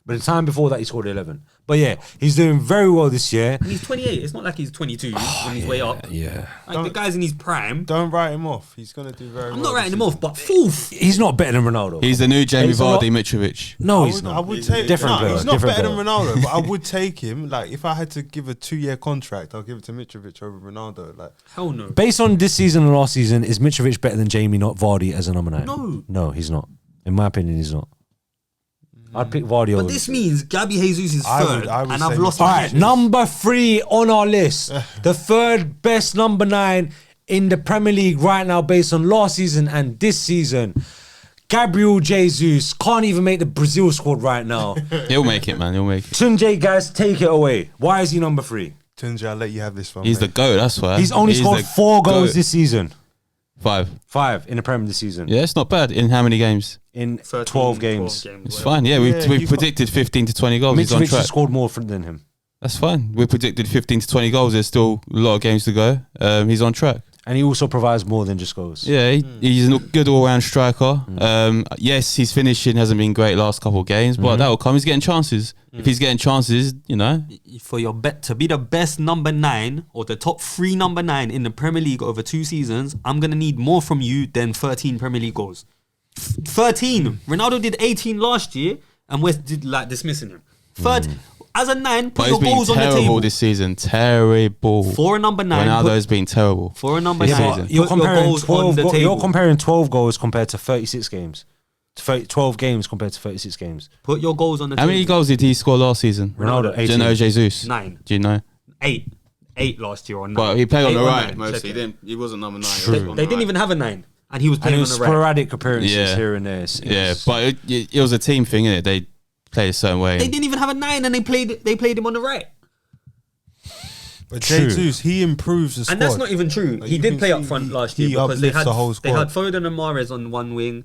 But the time before that, he scored 11. But yeah, he's doing very well this year. And he's 28. It's not like he's 22 on his way up. Yeah. Like the guy's in his prime. Don't write him off. He's gonna do very well. I'm not writing this him off, but 4th. He's not better than Ronaldo. He's the new Jamie He's a lot- Vardy, Mitrovic. No, I he's would, not. I would take Different no, player, he's not different better than player. Ronaldo, but I would take him. Like if I had to give a 2-year contract, I'll give it to Mitrovic over Ronaldo. Like Hell no. Based on this season and last season, is Mitrovic better than Jamie, not Vardy, as a number 9? No, he's not. In my opinion, he's not. I'd pick Vardy over. But this means Gabby Jesus is I 3rd, would and say I've lost All my right, interest. number 3 on our list. The 3rd best number 9 in the Premier League right now based on last season and this season. Gabriel Jesus can't even make the Brazil squad right now. He'll make it, man. He'll make it. Tunde, guys, take it away. Why is he number 3? Tunji, I'll let you have this one. He's the mate. GOAT, that's why. He's only scored the 4 goals GOAT. this season. 5. 5 in the Premier this season. Yeah, it's not bad. In how many games? In 13, 12 games. It's well. fine. Yeah, Yeah, we you predicted 15 to 20 goals. He's on Mitrovic track. has scored more than him. That's fine. We predicted 15 to 20 goals. There's still a lot of games to go. He's on track. And he also provides more than just goals. Yeah, he's a good all-round striker. Yes, his finishing hasn't been great last couple of games, but that will come. He's getting chances. If he's getting chances, you know. For your bet to be the best number 9 or the top 3 number 9 in the Premier League over 2 seasons, I'm gonna need more from you than 13 Premier League goals. 13. Ronaldo did 18 last year, and West did like dismissing him. Third, as a 9, But put he's your been goals on the terrible table. this season. Terrible. For a number 9, Ronaldo's been terrible. for a number This 9, season. You're put your comparing goals on 12 the table. you're comparing 12 goals compared to 36 games. 12 games compared to 36 games. Put your goals on the How table. many goals did he score last season? Ronaldo, Do you know 18. Jesus? 9. Do you know? 8 last year or 9. But he played on 8 the or right 9, mostly. check He it. didn't. He wasn't number 9. They didn't even have a 9, and he was And playing it on was the right. sporadic appearances Yeah. here and there. Yeah, but it was a team thing, innit? They played a certain way. They didn't even have a 9, and they played him on the right. But True. Jesus, he improves the squad. And that's not even true. Like, he you did can play up see front he- last year he because they uplifts had the whole they had squad. Foden and Mahrez on one wing.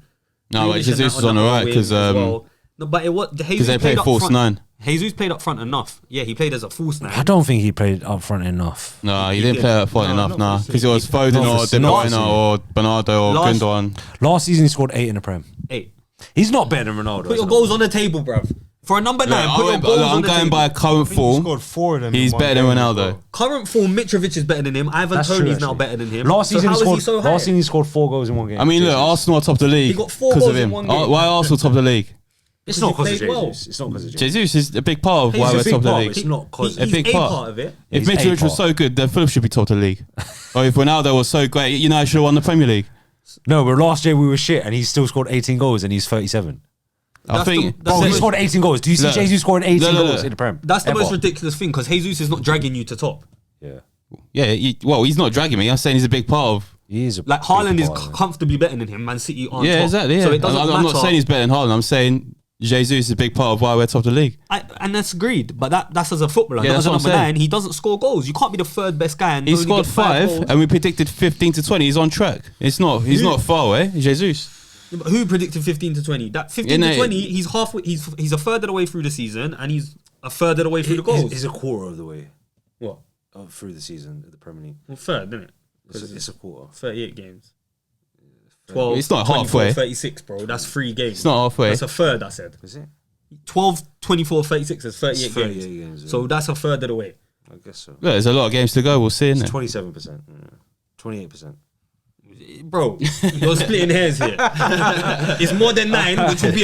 No, but Grealish Jesus and was that on the other right wing because as well. No, but it was Jesus they played played up false front. 9. Jesus played up front enough. Yeah, he played as a false 9. I don't think he played up front enough. No, he He didn't did. play up front No, enough, not nah. this Because it was Foden Not or this- De not Bruyne this or Bernardo or Last- Gundogan. Last season he scored 8 in the Prem. 8. He's not better than Ronaldo. Put your goals on the table, bruv. For a number 9, put your goals I'm on the going table. by current He form. scored 4 of them. He's in one better than game as Ronaldo. well. Current form, Mitrovic is better than him. Ivan That's true, Toney's now actually. better than him. Last So season how he is scored. he so high? Last season he scored 4 goals in one game. I mean, look, Jesus. Arsenal are top of the league. He got 4 because goals of in him. one game. Why Arsenal top of the league? It's not because he of played well. Jesus. It's not because of Jesus. Jesus is a big part of He's why a we're big top of the part, league. but it's not cause A big he's part. part of it. If He's a Mitrovic was part. so good, then Fulham should be top of the league. Or if Ronaldo was so great, you know, he should have won the Premier League. No, but last year we were shit and he still scored 18 goals and he's 37. I think Bro, he scored 18 goals. Do you see Look, Jesus scoring 18 look. goals in the Prem? That's the Ever? most ridiculous thing because Jesus is not dragging you to top. Yeah. yeah. He's not dragging me. I'm saying he's a big part of. He is a Like big Haaland is part of it. comfortably better than him. Man City aren't Yeah, top. exactly. Yeah. So it doesn't I'm matter. not saying he's better than Haaland. I'm saying Jesus is a big part of why we're top of the league. And that's agreed, but that's as a footballer, Yeah, not as that's a what I'm number saying. 9. He doesn't score goals. You can't be the third best guy. And He only scored get 5, goals. and we predicted 15 to 20. He's on track. He's not far away. Jesus. Yeah, but who predicted 15 to 20? That 15 Yeah, to no, 20, he's halfway. He's a third of the way through the season, and he's a third of the way through the goals. It's a quarter of the way What? through the season of the Premier League. Well, third, isn't it? It's a quarter. 38 games. 12, It's not 24, halfway. 36, bro. That's 3 games. It's not halfway. That's a third, I said. Is it? 12, 24, 36 is 38 It's 38 games. games, yeah. So that's a third of the way. I guess so. Look, there's a lot of games to go. We'll see. It's Innit? 27%. 28%. Bro, you're splitting hairs here. It's more than 9, which would be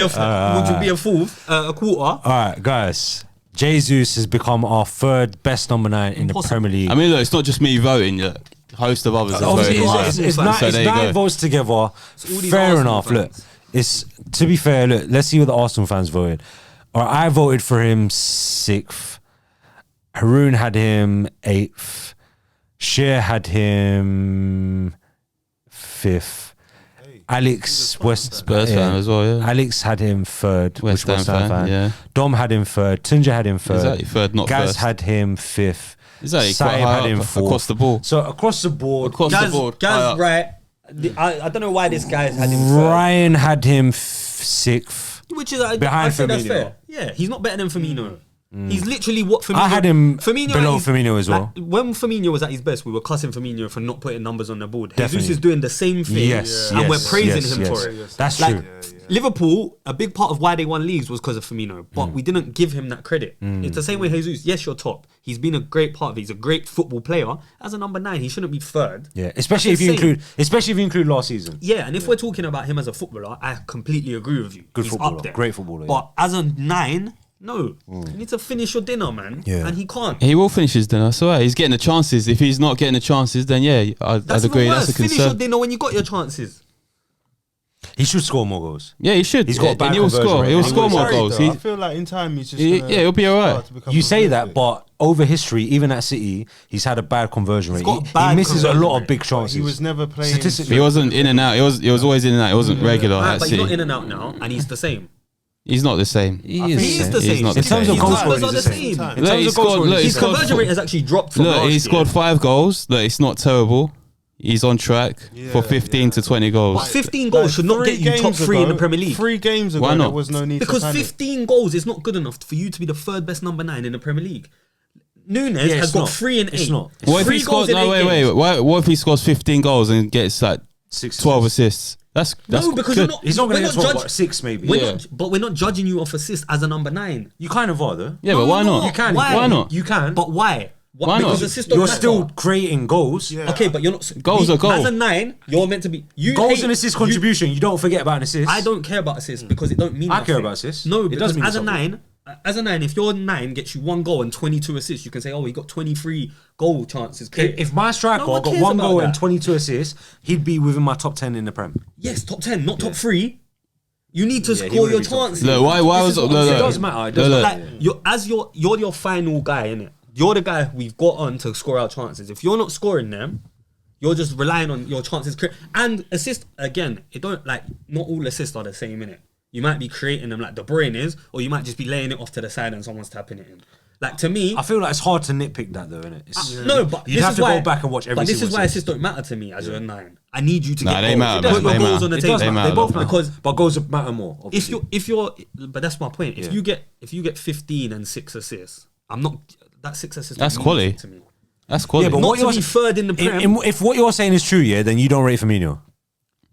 a fourth, a quarter. All right, guys. Jesus has become our third best number 9 in the Impossible. Premier League. I mean, look, it's not just me voting. Look, a host of others have Obviously, voted. it's, as it's, well. it's, So it's there you 9 go. votes together. all these Fair Arsenal enough. fans. Look, it's to be fair. Look, let's see what the Arsenal fans voted. All right, I voted for him 6th. Haroon had him 8th. Shear had him 5th. Alex West Spurs fan as well, yeah. Alex had him 3rd. West which Ham fan, yeah. Dom had him 3rd. Tunja had him 3rd. Exactly, 3rd, not Gaz first. had him 5th. Exactly, quite Saib high had him up 4th. across the board. So across the board, Across the board. high Gaz, up. right. I don't know why this guy's had him third. Ryan had him 6th. Which is Behind I say that's Firmino. fair. Yeah, he's not better than Firmino. He's literally what Firmino. I had him Firmino below at his- Firmino as well. Like, when Firmino was at his best, we were cussing Firmino for not putting numbers on the board. Definitely. Jesus is doing the same thing, Yes, and yes, we're praising yes, him yes. for it. That's Like true. Liverpool, a big part of why they won leagues was because of Firmino, but Mm. we didn't give him that credit. It's the same way Jesus. Yes, you're top. He's been a great part of it. He's a great football player. As a number 9, he shouldn't be 3rd. Yeah, especially if That's you insane. include last season. Yeah, and if we're talking about him as a footballer, I completely agree with you. Good He's footballer, up there. great footballer, But as a 9, no. You need to finish your dinner, man. Yeah. And he can't. He will finish his dinner. So he's getting the chances. If he's not getting the chances, then yeah, I'd That's agree. even That's a worse. Finish your concern. dinner when you got your chances. He should score more goals. Yeah, he should. He's got a and bad he'll conversion score. rate. He'll I'm score more Sorry, goals. though, He, I feel like in time he's just Yeah, gonna yeah, he'll be alright. start to become You say that, prolific. but over history, even at City, he's had a bad conversion rate. got He bad misses a conversion lot of rate, big But chances. he was never playing. Statistically, he wasn't in and out. He was always in and out. He wasn't regular Right, at but he's not in City. and out now, and he's the same. He's not the same. he I think is. He is the He's same. not the In terms same. of goal His scoring, numbers he's are the the same. same. In Look, terms he of goal scored- scoring, look, he's His the he same. scored conversion rate has actually dropped from Look, last he year. scored 5 goals. Look, it's not terrible. He's on track for 15 to 20 But goals. 15 goals should not get you top 3 in the Premier League. 3 games ago, Why not? there was no need Because to panic. 15 goals is not good enough for you to be the 3rd best number 9 in the Premier League. Nunes Yeah, has it's got not. 3 and 8. It's not. What if 3 he goals scores? in No, 8 wait. games. What if he scores 15 goals and gets like 12 assists? That's No, because good. you're not. He's not going we're to get 12, judge- but 6 maybe. We're not, but we're not judging you off assist as a number 9. You kind of are though. Yeah, but why not? You can. Why? Why not? You can. But why? Why not? Because assists don't You're matter. still creating goals. Yeah. Okay, but you're not. Goals are goals. As a 9, you're meant to be. You Goals hate- and assist you- contribution. You don't forget about an assist. I don't care about assists because it don't mean. I nothing. care about assists. No, It because does mean as a something. 9, if your 9 gets you 1 goal and 22 assists, you can say, oh, he got 23 goal chances. If my striker No one got cares 1 about goal and that. 22 assists, he'd be within my top 10 in the Prem. Yes, top 10, not top 3. You need to Yeah, he score wouldn't your be top chances. Look, why This was is what look, I'm It saying. does matter. It does Look, matter. Like you're your final guy, innit? You're the guy we've got on to score our chances. If you're not scoring them, you're just relying on your chances. And assist again. It don't like not all assists are the same, innit? You might be creating them like De Bruyne is, or you might just be laying it off to the side and someone's tapping it in. Like to me, I feel like it's hard to nitpick that though, innit? no, but You'd this have is to why, go back and watch every But this is single why assist. assists don't matter to me as a 9. I need you to Nah, get they goals. matter, Put man. your They goals matter. on the It table. does They matter. matter. They both matter. Because but goals matter more. Obviously. but that's my point. If Yeah. you get 15 and 6 assists, I'm not that 6 assists. That's don't mean quality. anything to me. That's quality. Yeah, but Not what to you're be third in the Prem. if what you're saying is true, yeah, then you don't rate Firmino.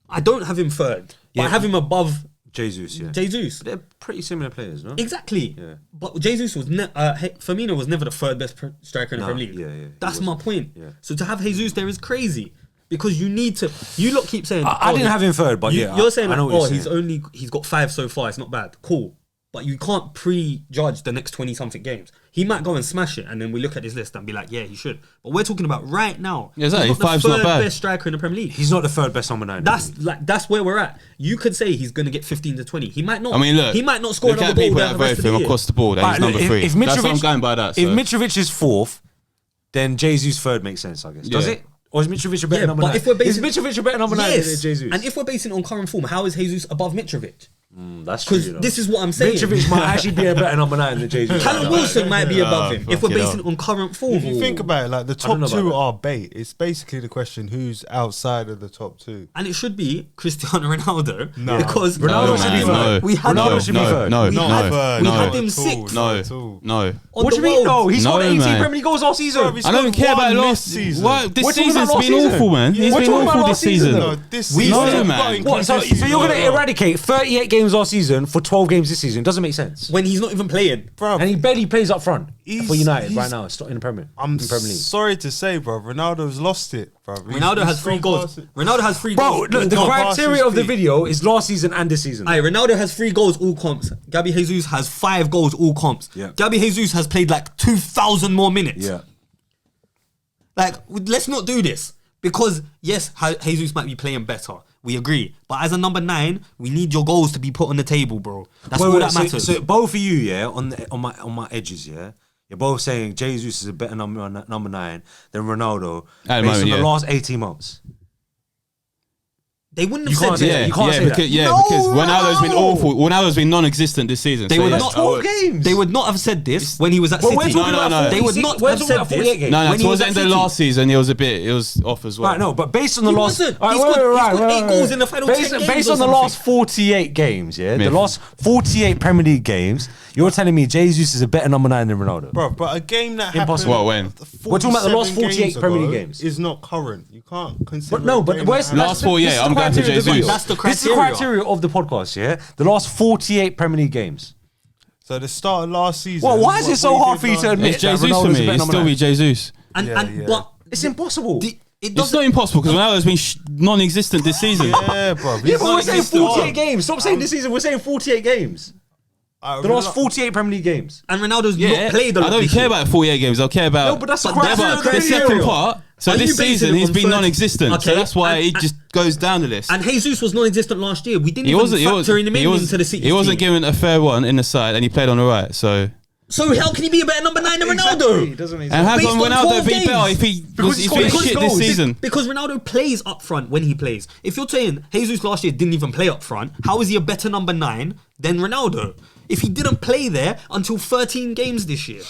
I don't have him third, but Yeah. I have him above Jesus, yeah. Jesus. They're pretty similar players, no? Exactly. Yeah. But Jesus was Firmino was never the 3rd best striker in the Nah, Premier League. yeah, he That's my wasn't. point. Yeah. So to have Jesus there is crazy because you need to. You lot keep saying I didn't have him third, but yeah, You're saying I know like, what oh, you're saying. he's got 5 so far. It's not bad. Cool. but you can't prejudge the next 20-something games. He might go and smash it, and then we look at his list and be like, yeah, he should. But we're talking about right now. Yeah, exactly. He's not Five's the not third bad. best striker in the Premier League. He's not the third best number 9. That's where we're at. You could say he's going to get 15 to 20. He might not. I mean, look. He might not score look another at goal people there that the vote rest for of the him year. across the board, and he's Right, number look, 3. if That's what I'm Mitrovic- going by that. If So. Mitrovic is 4th, then Jesus 3rd makes sense, I guess. Does Yeah. it? Or is Mitrovic a better Yeah, number but 9? if we're basing- Is Mitrovic a better number 9 than Yes. Jesus? And if we're basing it on current form, how is Jesus above Mitrovic? That's true. Because this is what I'm saying. Mitrovic might actually be a better number 9 than Jesus. Callum Wilson might be above him if we're fucking basing it on current form. If you think about it, like the don't know top about 2 that. are bait. It's basically the question who's outside of the top 2. And it should be Cristiano Ronaldo. No. Because Ronaldo should be third. we had Ronaldo him, should be third. No, we no, had, no, we no. had him Not at all, 6th. not No, at all. no. on What the do you mean? world. No, he's got No, 18 man. Premier League goals all season. Bro, he's I don't scored care about one last this season. What? This We're talking season's about last been season. awful, man. Yeah, It's we're been talking about awful last this season, season. though. No, this We season, said- but What? So inconsistent you're going as to well. eradicate 38 games last season for 12 games this season? Doesn't make sense. When he's not even playing. Bro, And he barely plays up front He's- for United he's- right now. It's not in the Premier. I'm in the Premier League. sorry to say, bro. Ronaldo's lost it, bro. Ronaldo has 3 goals. Ronaldo has 3 Bro, goals. look, the He's got criteria passes of the feet. video is last season and this season. Aye, Ronaldo has 3 goals all comps. Gabby Jesus has 5 goals all comps. Yeah. Gabby Jesus has played like 2,000 more minutes. Yeah. Like, let's not do this. Because, yes, Jesus might be playing better. We agree. But as a number 9, we need your goals to be put on the table, bro. That's all that matters. So both of you, yeah, on my edges, yeah, you're both saying Jesus is a better number 9 than Ronaldo At the based moment, on the yeah. last 18 months. They wouldn't You have can't said say that. that. You can't say because, that. No, because Ronaldo's been no. awful. Ronaldo's been non-existent this season. They so would yes, not I would. 12 games. They would not have said this when he was at But City. we're talking about They would not we're have talking said about this 48 games. No, when he was towards the at end of City. last season, it was off as well. Right, no, but based on the He last, wasn't. All He scored 8 goals in the final 10 based, games based or on the something. last 48 games, yeah, the Myth. last 48 Premier League games, you're telling me Jesus is a better number 9 than Ronaldo? Bro, but a game that Impossible. happened. What, when? We're talking about the last 47 48 games Premier League ago games. Is not current. You can't consider. But no, a but game where's that Last happened. 48, this is I'm the going to criteria of the Jesus. video. That's the This is the criteria. criteria of the podcast, yeah. The last 48 Premier League games. So the start of last season. Well, why is it so what we hard did for you to last- admit It's that Jesus Ronaldo's for a me. better It's number still 9? be Jesus. And Yeah. but It's impossible. it It's doesn't. not impossible because Ronaldo's been non-existent this season. Yeah, bro. Yeah, but we're saying 48 games. games. Stop saying this season. We're saying 48 games. The last 48 Premier League games. And Ronaldo's Yeah, not played a lot. I don't this care year. about 48 games. I care about. No, but that's the But criteria that's of the the video. second part. So Are you this basing season it he's on been 30? non-existent. So Okay, that's why and- he just goes down the list. And Jesus was non-existent last year. We didn't He even wasn't. factor him into the City. He wasn't team. given a fair one in the side, and he played on the right. So So how can he be a better number 9 than Ronaldo? Doesn't and how Based come on Ronaldo 12 be games. better if he Because was he if scored he goals. shit this season? Because Ronaldo plays up front when he plays. If you're saying Jesus last year didn't even play up front, how is he a better number 9 than Ronaldo? If he didn't play there until 13 games this year.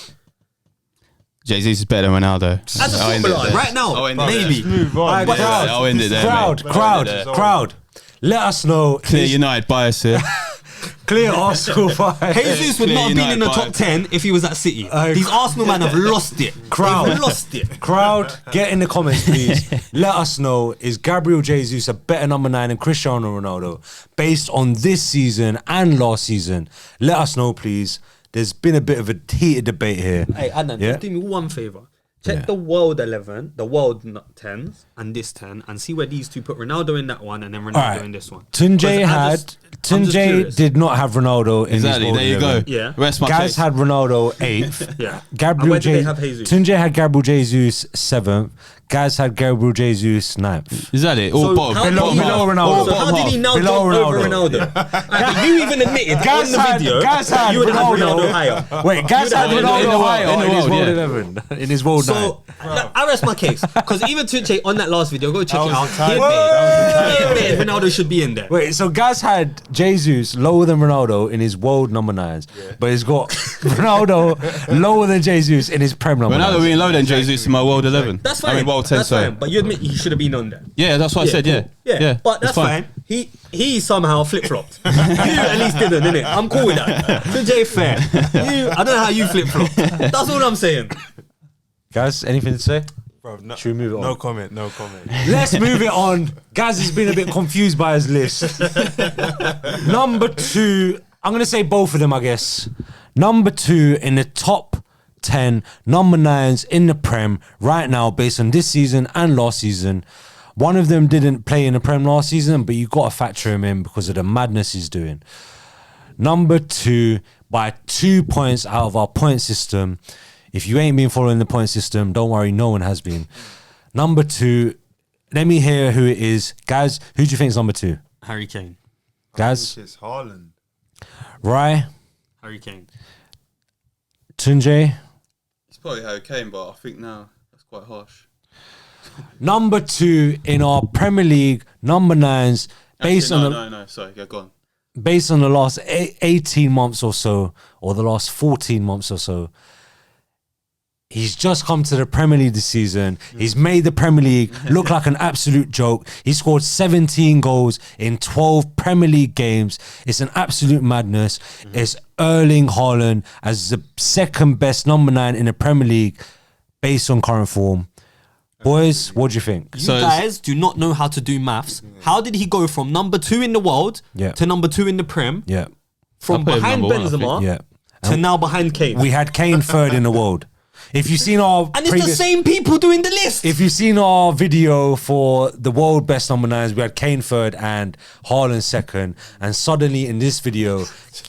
Jesus is better than Ronaldo. As a I'll end it footballer, there. right now, I'll end it there. maybe. Move on. Alright, Yeah, crowd. I'll end it there. Crowd, mate. crowd, I'll end it there. crowd. Let us know. Clear Is United bias here. clear Arsenal bias. Jesus would Clear not have been in the United top 10 if he was at City. These Arsenal men have lost it. Crowd. They've lost it. Crowd, get in the comments, please. Let us know, is Gabriel Jesus a better number 9 than Cristiano Ronaldo based on this season and last season? Let us know, please. There's been a bit of a heated debate here. Hey, Adnan, Yeah? just do me one favour. Check Yeah. the world 11, the world 10s, and this 10, and see where these two put Ronaldo in that one and then Ronaldo Alright. in this one. Tunde 'Cause I'm just Tunde curious. did not have Ronaldo in Exactly. his There you World go. 11. Yeah. Rest my Gaz case. had Ronaldo 8th. Yeah. Gabriel And where did they have Jesus? Tunde had Gabriel Jesus 7th. Gaz had Gabriel Jesus 9th. Is that it? All So bottom. how did Below- he- below Ronaldo. So Bottom how did he half. now Below jump over Ronaldo. Ronaldo? But you even admitted Gaz in the had- video Gaz had you would have Ronaldo. Ronaldo higher. Wait, Gaz had In the Ronaldo world, higher in the in his world, World yeah. 11, in his World 9. So I rest my case because even Tunche on that last video, go check it That out. was a tight He one. admitted Ronaldo should be in there. Wait, so Gaz had Jesus lower than Ronaldo in his world number 9s, but he's got Ronaldo lower than Jesus in his Prem number Ronaldo 9s. being lower than Jesus in my world 11. That's fine. I mean, world 10, that's sorry. fine. But you admit he should have been on there. Yeah, that's what I said. cool. Yeah. But it's that's fine. He somehow flip flopped. You at least didn't, innit? I'm cool with that. Tunche fair. I don't know how you flip flop. That's all I'm saying. Guys, anything to say? Bro, no, Should we move it on? No comment. No comment. Let's move it on. Gaz has been a bit confused by his list. Number 2, I'm going to say both of them, I guess. Number 2 in the top 10 number 9s in the Prem right now based on this season and last season. One of them didn't play in the Prem last season, but you got to factor him in because of the madness he's doing. Number 2 by 2 points out of our point system. If you ain't been following the point system, don't worry, no one has been. Number 2, let me hear who it is. Guys, who do you think is number 2? Harry Kane. Guys? It's Haaland. Rye? Harry Kane. Tunjay? It's probably Harry Kane, but I think now that's quite harsh. Number 2 in our Premier League number 9s based Actually, on no, sorry, go on. based on the last 18 months or so, or the last 14 months or so. He's just come to the Premier League this season. He's made the Premier League look like an absolute joke. He scored 17 goals in 12 Premier League games. It's an absolute madness. It's Erling Haaland as the second best number 9 in the Premier League based on current form. Boys, what do you think? You guys do not know how to do maths. How did he go from number 2 in the world to number 2 in the Prem? Yeah. From I'll put him behind number one, I Benzema think. Yeah. to now behind Kane. We had Kane third in the world. If you've seen our And it's the same people doing the list. If you've seen our video for the world best number 9s, we had Kane third and Haaland second. And suddenly in this video,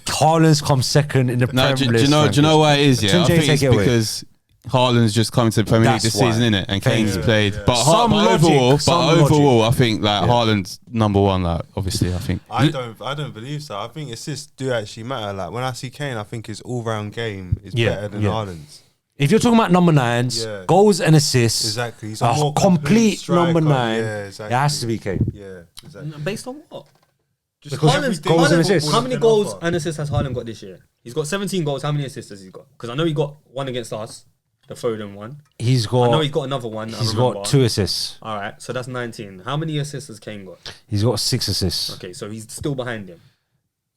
Haaland's come second in the No, Premier do you know why it is? Yeah, Tunjay, I think take it's it away. because Haaland's just coming to the Premier League That's this why. season, innit? And Thank Kane's you. played. But, Some logic, overall, I think like Haaland's number 1. Like obviously, I think. I don't believe so. I think assists do actually matter. Like when I see Kane, I think his all-round game is better than Haaland's. If you're talking about number 9s, goals and assists, Exactly. He's a more complete number striker. 9, Yeah, exactly. it has to be Kane. Yeah, exactly. Based on what? Just Because everything goals and football assists. How many can goals offer. and assists has Haaland got this year? He's got 17 goals. How many assists has he got? Because I know he got one against us, the Foden one. He's I know got he's got another one. he's got 2 assists. All right, so that's 19. How many assists has Kane got? He's got 6 assists. Okay, so he's still behind him.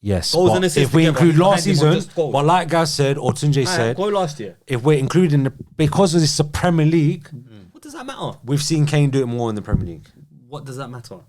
Yes. Goals but and assists if we together, include he's last behind him on season, just goals. but like Gaz said or Tunjay All right, said, go last year. if we're including because of this the Premier League, What does that matter? we've seen Kane do it more in the Premier League. What does that matter?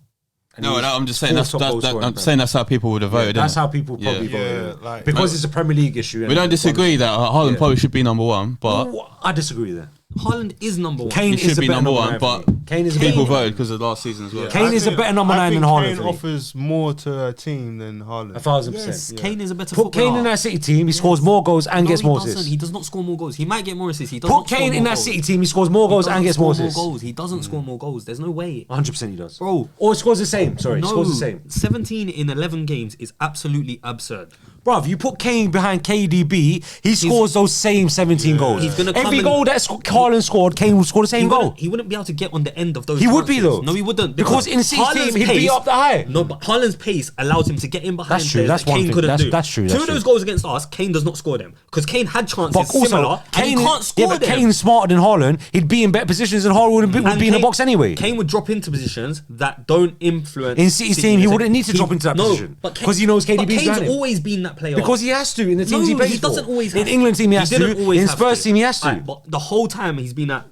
No, I'm just saying fourth top goal scorer in I'm the saying that's how people would have voted. That's innit? how people probably Yeah, voted. like- Because it's a Premier League issue. We don't disagree that Haaland probably should be number 1, but I disagree there. Haaland is number 1. Kane he is should a be better number 1. nine But for me. Kane is a people better- voted because of last season as well. Kane is a better number 9 than I Haaland think for Kane me. offers more to a team than Haaland. 1,000%. Yes, Kane is a better Put footballer. Kane in that City team, he scores more goals and No, gets he more doesn't. assists. He does not score more goals. He might get more assists. He does Put not score Kane more in that goals. City team, he scores more goals and gets more assists. goals. He doesn't score more goals. There's no way. 100% he does. Bro. Or he scores the same. Sorry, No, he scores the same. 17 in 11 games is absolutely absurd. Bruv, you put Kane behind KDB, he scores those same 17 goals. He's gonna come Every and- goal that Haaland scored, Kane will score the same goal. He wouldn't be able to get on the end of those. He would be, chances. though. No, he wouldn't. Because in City's Haaland's team, he'd be up the high. No, but Haaland's pace allows him to get in behind That's true, players that's that one Kane thing. couldn't That's- do. that's true, Two that's of those true. goals against us, Kane does not score them. Because Kane had chances But also, similar, and he can't score but them. Kane's smarter than Haaland. He'd be in better positions than Haaland would be And in the Kane- box anyway. Kane would drop into positions that don't influence. In City's team, he wouldn't need to drop into that position. but Because he knows KDB's but Kane's behind him. always been that player. Because he has to in the teams he No, plays he doesn't for. always In have England team he has didn't to. always In have Spurs team he has to. Right, but the whole time he's been at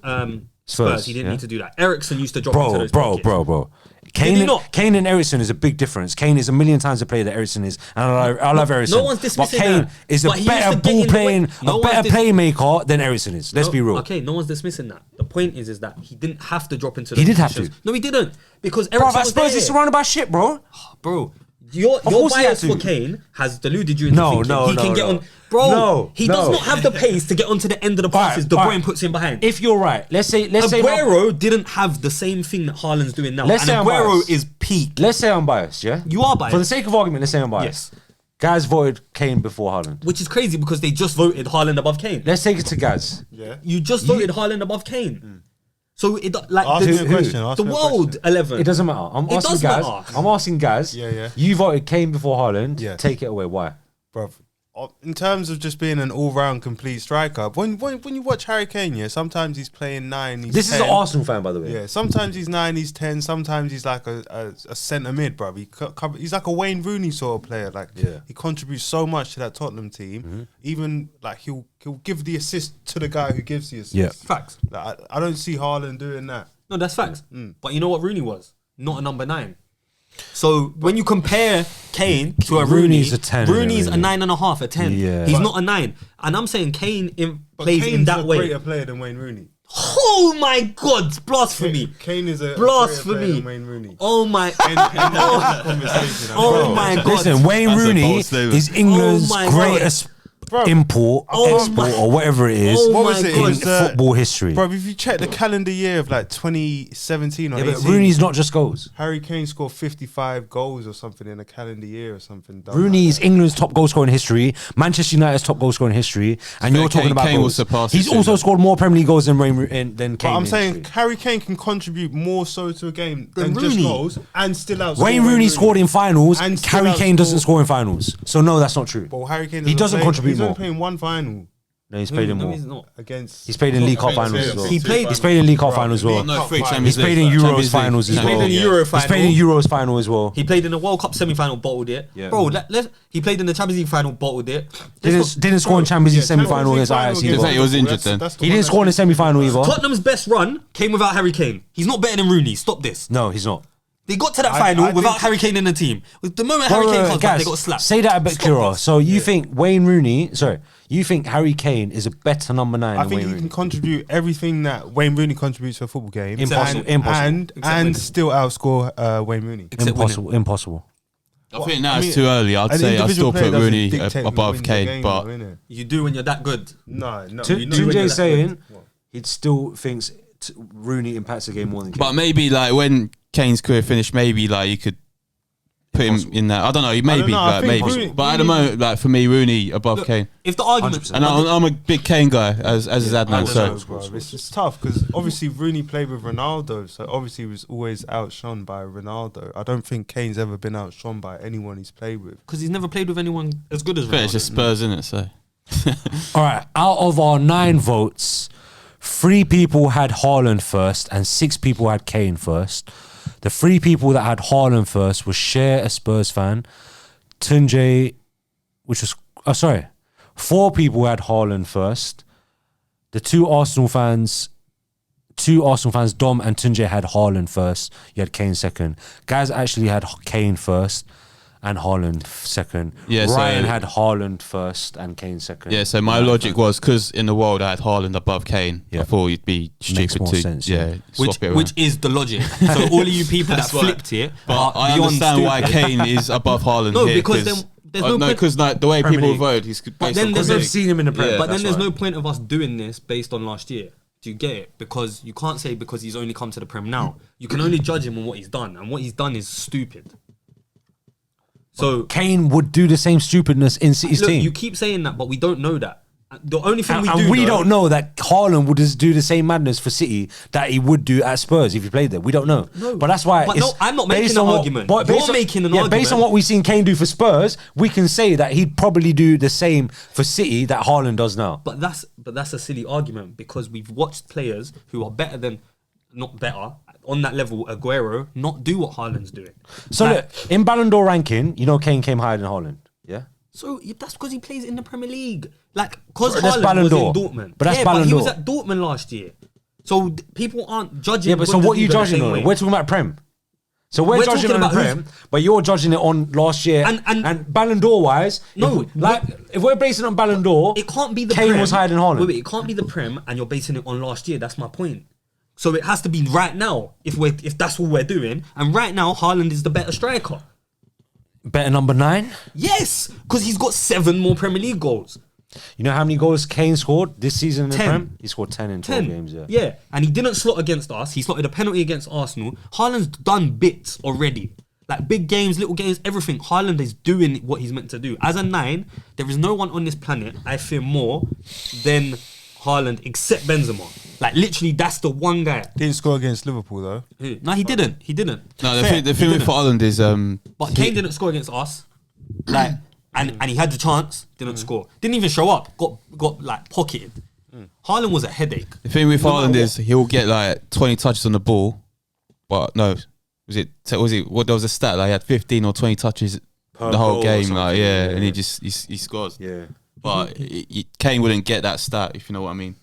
Spurs, he didn't yeah. need to do that. Ericsson used to drop into those pockets. Bro. Did he not? Kane and Ericsson is a big difference. Kane is a million times the player that Ericsson is, and I love Ericsson. no one's dismissing But Kane that. is a But he used better to get in ball the way- playing, No a one's better playmaker than Ericsson is. Let's be real. Okay, no one's dismissing that. The point is that he didn't have to drop into. He those did have positions. to. No, he didn't because Bro, Ericsson at was Spurs there. he's surrounded by shit, bro. Bro, your course he had bias to. for Kane has deluded you into thinking he can get on. Bro, he does not have the pace to get onto the end of the passes De Bruyne Alright. puts him behind. If you're right, let's say Aguero didn't have the same thing that Haaland's doing now. Let's And say I'm Aguero biased. is peak. let's say I'm biased, yeah? You are biased. For the sake of argument, let's say I'm biased. Yes. Guys voted Kane before Haaland. Which is crazy because they just voted Haaland above Kane. Let's take it to Gaz. Yeah. You just voted Haaland above Kane. So it like Ask me a the, question. the ask me a world question. 11. It doesn't matter. I'm It asking does Gaz. matter. I'm asking Gaz. Yeah. You voted Kane before Haaland. Yeah. Take it away. Why? Bruv, in terms of just being an all-round complete striker, when you watch Harry Kane, yeah, sometimes he's playing 9. He's This 10. is an Arsenal fan, by the way. Yeah, sometimes he's 9, he's 10. Sometimes he's like a centre mid, bruv. He's like a Wayne Rooney sort of player. Like he contributes so much to that Tottenham team. Even like he'll give the assist to the guy who gives the assist. Yeah. Facts. Like, I don't see Haaland doing that. No, that's facts. But you know what Rooney was? Not a number 9. So when you compare Kane to a Rooney, Rooney's a 10, Rooney's isn't a he? 9.5, a 10. Yeah. He's But- not a 9. And I'm saying Kane But plays Kane's in that a way. greater player than Wayne Rooney. Oh my God, blasphemy. Kane is a Blasphemy. greater player than Wayne Rooney. Oh my. Conversation. Oh my God. Listen, Wayne That's a Rooney bold statement. is England's Oh my greatest Bro. import, Oh export, my- or whatever it is Oh What my was it? God. It was, in football history. Bro, if you check the calendar year of like 2017 or Yeah, 18, but Rooney's not just goals. Harry Kane scored 55 goals or something in a calendar year or something. dumb Rooney like is that. England's top goal scorer in history, Manchester United's top goal scorer in history, and you're talking about Kane will goals. surpass He's him also soon. scored more Premier League goals than Kane. But I'm in saying history. Harry Kane can contribute more so to a game Than than just Rooney. goals and still out. Wayne Rooney scored in finals. And still Harry Kane doesn't outscored- score in finals. So no, that's not true. Well, Harry Kane He doesn't play- contribute he's more. only playing one final No, he's played in No, more. he's not. against. He's played in League Cup Against finals as well. He played- He's played in League Cup Right, finals as well. League No, Cup three final. Champions He's played League. in Euros Champions League. finals as He played well. in the Euro He's final. played in Euros final as well. He played in the World Cup semi-final, bottled it. Yeah. Bro, he played in the Champions League final, bottled it. Didn't score in Champions League semi-final against Ajax He either. was injured then. He didn't score in the semi-final either. Tottenham's best run came without Harry Kane. He's not better than Rooney. Stop this. No, he's not. They got to that I final think- without Harry Kane in the team. The moment Harry Kane comes back, they got slapped. say that a bit Stop clearer. this. So you think you think Harry Kane is a better number 9 I than think Wayne he Rooney? can contribute everything that Wayne Rooney contributes to a football game. Impossible. And, Impossible. and still outscore Wayne Rooney. Except Impossible. I think now I it's mean, too early. I'd an say I individual still player put doesn't Rooney dictate who above wins the Kane, game, but though, innit? You do when you're that good. No. you know when Tunjay's you're saying he still thinks Rooney impacts the game more than Kane. but maybe like when Kane's career finished, maybe like you could put him in that. I don't know, maybe, know, I like, think maybe. Rooney- But at the moment, like for me, Rooney above Look, Kane. If the argument, 100%. And I'm a big Kane guy, as is Adnan. So Bro, it's tough because obviously Rooney played with Ronaldo, so obviously he was always outshone by Ronaldo. I don't think Kane's ever been outshone by anyone he's played with. because he's never played with anyone as good as but it's Ronaldo. just Spurs, isn't it? So All right, out of our 9 votes, 3 people had Haaland first and 6 people had Kane first. The 3 people that had Haaland first was Cher, a Spurs fan, Tunjay, which was 4 people had Haaland first. The 2 Arsenal fans, Dom and Tunjay had Haaland first. You had Kane second. Guys actually had Kane first and Haaland second. Yeah, so- Ryan had Haaland first and Kane second. yeah. So my logic was because in the world I had Haaland above Kane. Yeah. I thought you'd be stupid more to sense, yeah, swap which it around. which is the logic. So all of you people that That's why. flipped it, But are I beyond understand why stupid. Kane is above Haaland. No, here, because then there's no point- because like the way Premier people League. voted, he's based then on there's Premier no- League. seen him in the Prem. Yeah, But then that's there's right. no point of us doing this based on last year. Do you get it? Because you can't say because he's only come to the Prem now. You can only judge him on what he's done, and what he's done is stupid. So Kane would do the same stupidness in City's look, team. you keep saying that, but we don't know that. The only thing and we know, don't know that Haaland would just do the same madness for City that he would do at Spurs if he played there. We don't know. No. But that's why. But it's no, I'm not making based an on what- argument. but You're based on- making an Based on argument. what we've seen Kane do for Spurs, we can say that he'd probably do the same for City that Haaland does now. But that's a silly argument because we've watched players who are better than, not better on that level, Aguero, not do what Haaland's doing. So Like, look, in Ballon d'Or ranking, Kane came higher than Haaland. Yeah. So that's because he plays in the Premier League. Like, because But that's Haaland Ballon was in d'Or. Dortmund. But that's yeah, Ballon but he was d'Or. at Dortmund last year. So people aren't judging. Yeah, but so what are you Bundesliga the judging same on? way. We're talking about Prem. So we're We're judging talking on the about Prem, but you're judging it on last year. And Ballon d'Or wise, No, if we're basing it on Ballon d'Or, It can't be the Kane Prem. was higher than Haaland. Wait, it can't be the Prem, and you're basing it on last year. That's my point. So it has to be right now if that's what we're doing. And right now, Haaland is the better striker. Better number 9. Yes, because he's got 7 more Premier League goals. You know how many goals Kane scored this season in the 10. Prem? He scored 10 in 12 10 games, yeah. Yeah, and he didn't slot against us. He slotted a penalty against Arsenal. Haaland's done bits already. Like big games, little games, everything. Haaland is doing what he's meant to do. As a 9, there is no one on this planet I fear more than Haaland except Benzema. Like literally, that's the one guy. Didn't score against Liverpool though. No, he didn't. He didn't. No, Fair, the thing he with didn't. Haaland is But Kane didn't score against us. Like, and he had the chance, didn't score. Didn't even show up. Got like pocketed. Haaland was a headache. the thing with No Haaland matter is he'll get like 20 touches on the ball, but no, was it what there was a stat like he had 15 or 20 touches Per the whole goal or game, something, like yeah, yeah. and he scores. Yeah. But Kane wouldn't get that stat if you know what I mean.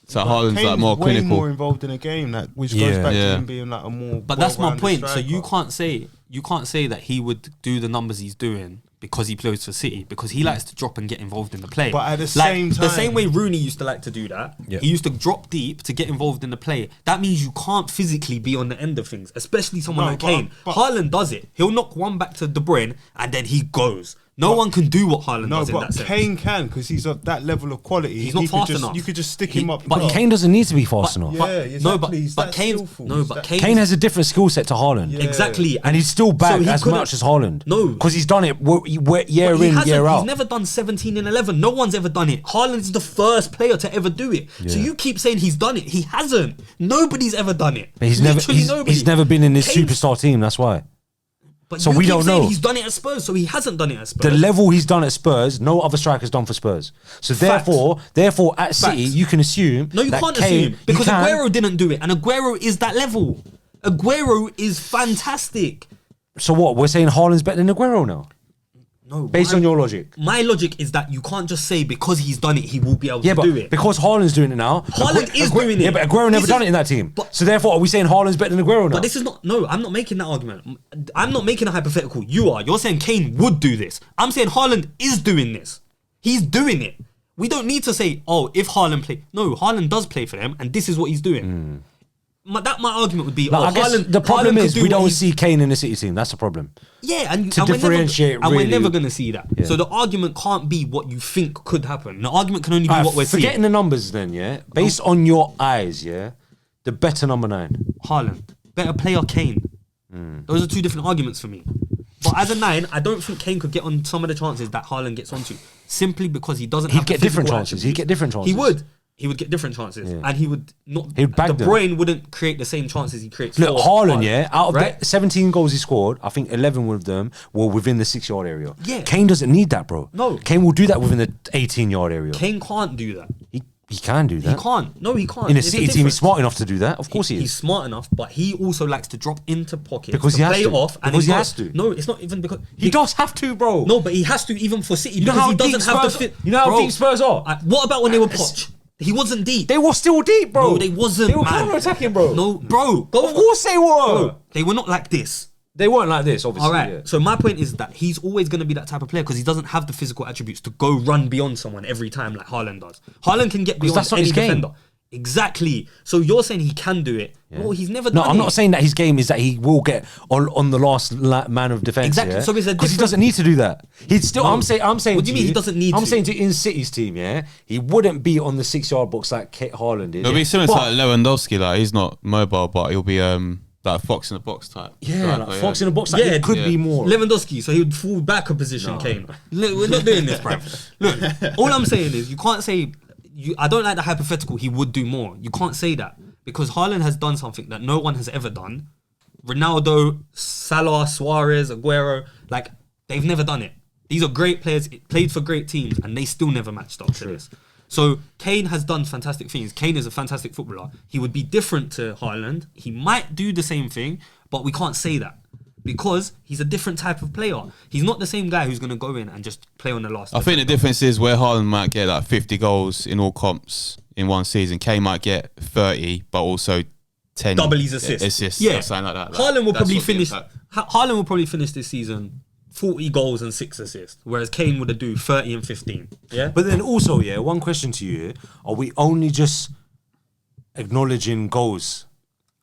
So Haaland's Kane's like more way clinical. more involved in a game, which goes Yeah. back Yeah. to him being like a more. But that's my well-rounded point. So striker. you can't say that he would do the numbers he's doing because he plays for City, because he likes to drop and get involved in the play. But at the Like, same the time- same way Rooney used to like to do that, Yeah. he used to drop deep to get involved in the play. That means you can't physically be on the end of things, especially someone No, like but- Kane. but- Haaland does it. He'll knock one back to De Bruyne and then he goes. No one can do what Haaland No, does in but that sense. Kane can because he's of that level of quality. He's not He could fast just- enough. You could just stick He- him up. but top. Kane doesn't need to be fast enough. Yeah, exactly. He's that Kane's skillful. no, He's but that- Kane's, Kane has a different skill set to Haaland. Yeah. exactly, And he's still back he as couldn't- much as Haaland. No. Because he's done it year But he in, hasn't. year out. He's never done 17 and 11. No one's ever done it. Haaland's the first player to ever do it. So Yeah. you keep saying he's done it. He hasn't. Nobody's ever done it. But Literally nobody. he's never been in his Kane's- superstar team, that's why. But so you we keep don't saying know. He's done it at Spurs, so he hasn't done it at Spurs. The level he's done at Spurs, no other striker's done for Spurs. So Facts. therefore at City, Facts. you can assume No, you that can't Kane, assume because you can. Aguero didn't do it, and Aguero is that level. Aguero is fantastic. So what, we're saying Haaland's better than Aguero now? No, Based on your logic. my logic is that you can't just say because he's done it, he will be able Yeah, to but do it. because Haaland's doing it now. Haaland is doing it. Yeah, but Aguero never This done is- it in that team. but- So therefore, are we saying Haaland's better than Aguero now? But this is not. No, I'm not making that argument. I'm not making a hypothetical. You are. You're saying Kane would do this. I'm saying Haaland is doing this. He's doing it. We don't need to say, oh, if Haaland play. No, Haaland does play for them, and this is what he's doing. My argument would be, Like, oh, I guess Haaland. the problem Haaland could is do we what don't he's- see Kane in the City team. That's the problem. Yeah, and to and we're never- differentiate, and we're really. never going to see that. Yeah. So the argument can't be what you think could happen. The argument can only be Alright, what we're forgetting seeing. the numbers then, yeah? Based on your eyes, yeah? The better number 9. Haaland, better player Kane. Those are two different arguments for me. But as a 9, I don't think Kane could get on some of the chances that Haaland gets onto, simply because he doesn't. He'd have the get different physical chances. attributes. He'd get different chances. He would. He would get different chances, Yeah. and he would not. He'd bag De them. Bruyne wouldn't create the same chances he creates. Look, for Haaland, yeah, out of right? the 17 goals he scored, I think 11 of them were within the 6-yard area. Yeah. Kane doesn't need that, bro. No. Kane will do that within the 18-yard area. Kane can't do that. He can do He that. can't. No, he can't. In a It's City team, difference. he's smart enough to do that. Of course he He's is. smart enough, but he also likes to drop into pockets Because to he has play to. off. And Because then he go- has to. No, it's not even because He does have to, bro. No, but he has to even for City You know because how he deep doesn't have the Spurs- fit. you know how Bro, deep Spurs are? What about when they were Poch? He wasn't deep. They were still deep, bro. No, they wasn't. They were man. counter-attacking, bro. No, bro. Go Of course they were. Bro, they were not like this. They weren't like this, obviously. All right. Yeah. So my point is that he's always going to be that type of player because he doesn't have the physical attributes to go run beyond someone every time like Haaland does. Haaland can get beyond that's not any his game. defender. Exactly. So you're saying he can do it. No, he's never No, done I'm it. not saying that his game is that he will get on the last man of defense. Exactly. Yeah? So it's a because he different- doesn't need to do that. He'd still. No. I'm saying. What do you to mean he doesn't need I'm to? saying to in City's team, yeah, he wouldn't be on the 6-yard box like Haaland is. It'll be similar But- to like Lewandowski. Like he's not mobile, but he'll be like a fox in the box type. Yeah, striker, like Fox in the box. Like, Yeah, it could yeah. be more. Lewandowski, so he would fall back a position, Kane. Look, we're not doing this, bro. Look, all I'm saying is you can't say. I don't like the hypothetical. He would do more. You can't say that because Haaland has done something that no one has ever done. Ronaldo, Salah, Suarez, Aguero, like they've never done it. These are great players, played for great teams, and they still never matched up to this. So Kane has done fantastic things. Kane is a fantastic footballer. He would be different to Haaland. He might do the same thing, but we can't say that because he's a different type of player. He's not the same guy who's going to go in and just play on the last. I think the difference is where Haaland might get like 50 goals in all comps in one season. Kane might get 30, but also 10 double his assists. or something like that. Haaland will That's probably what the finish. impact. Haaland will probably finish this season 40 goals and 6 assists, whereas Kane would have do 30 and 15. Yeah, But then also, yeah, one question to you: are we only just acknowledging goals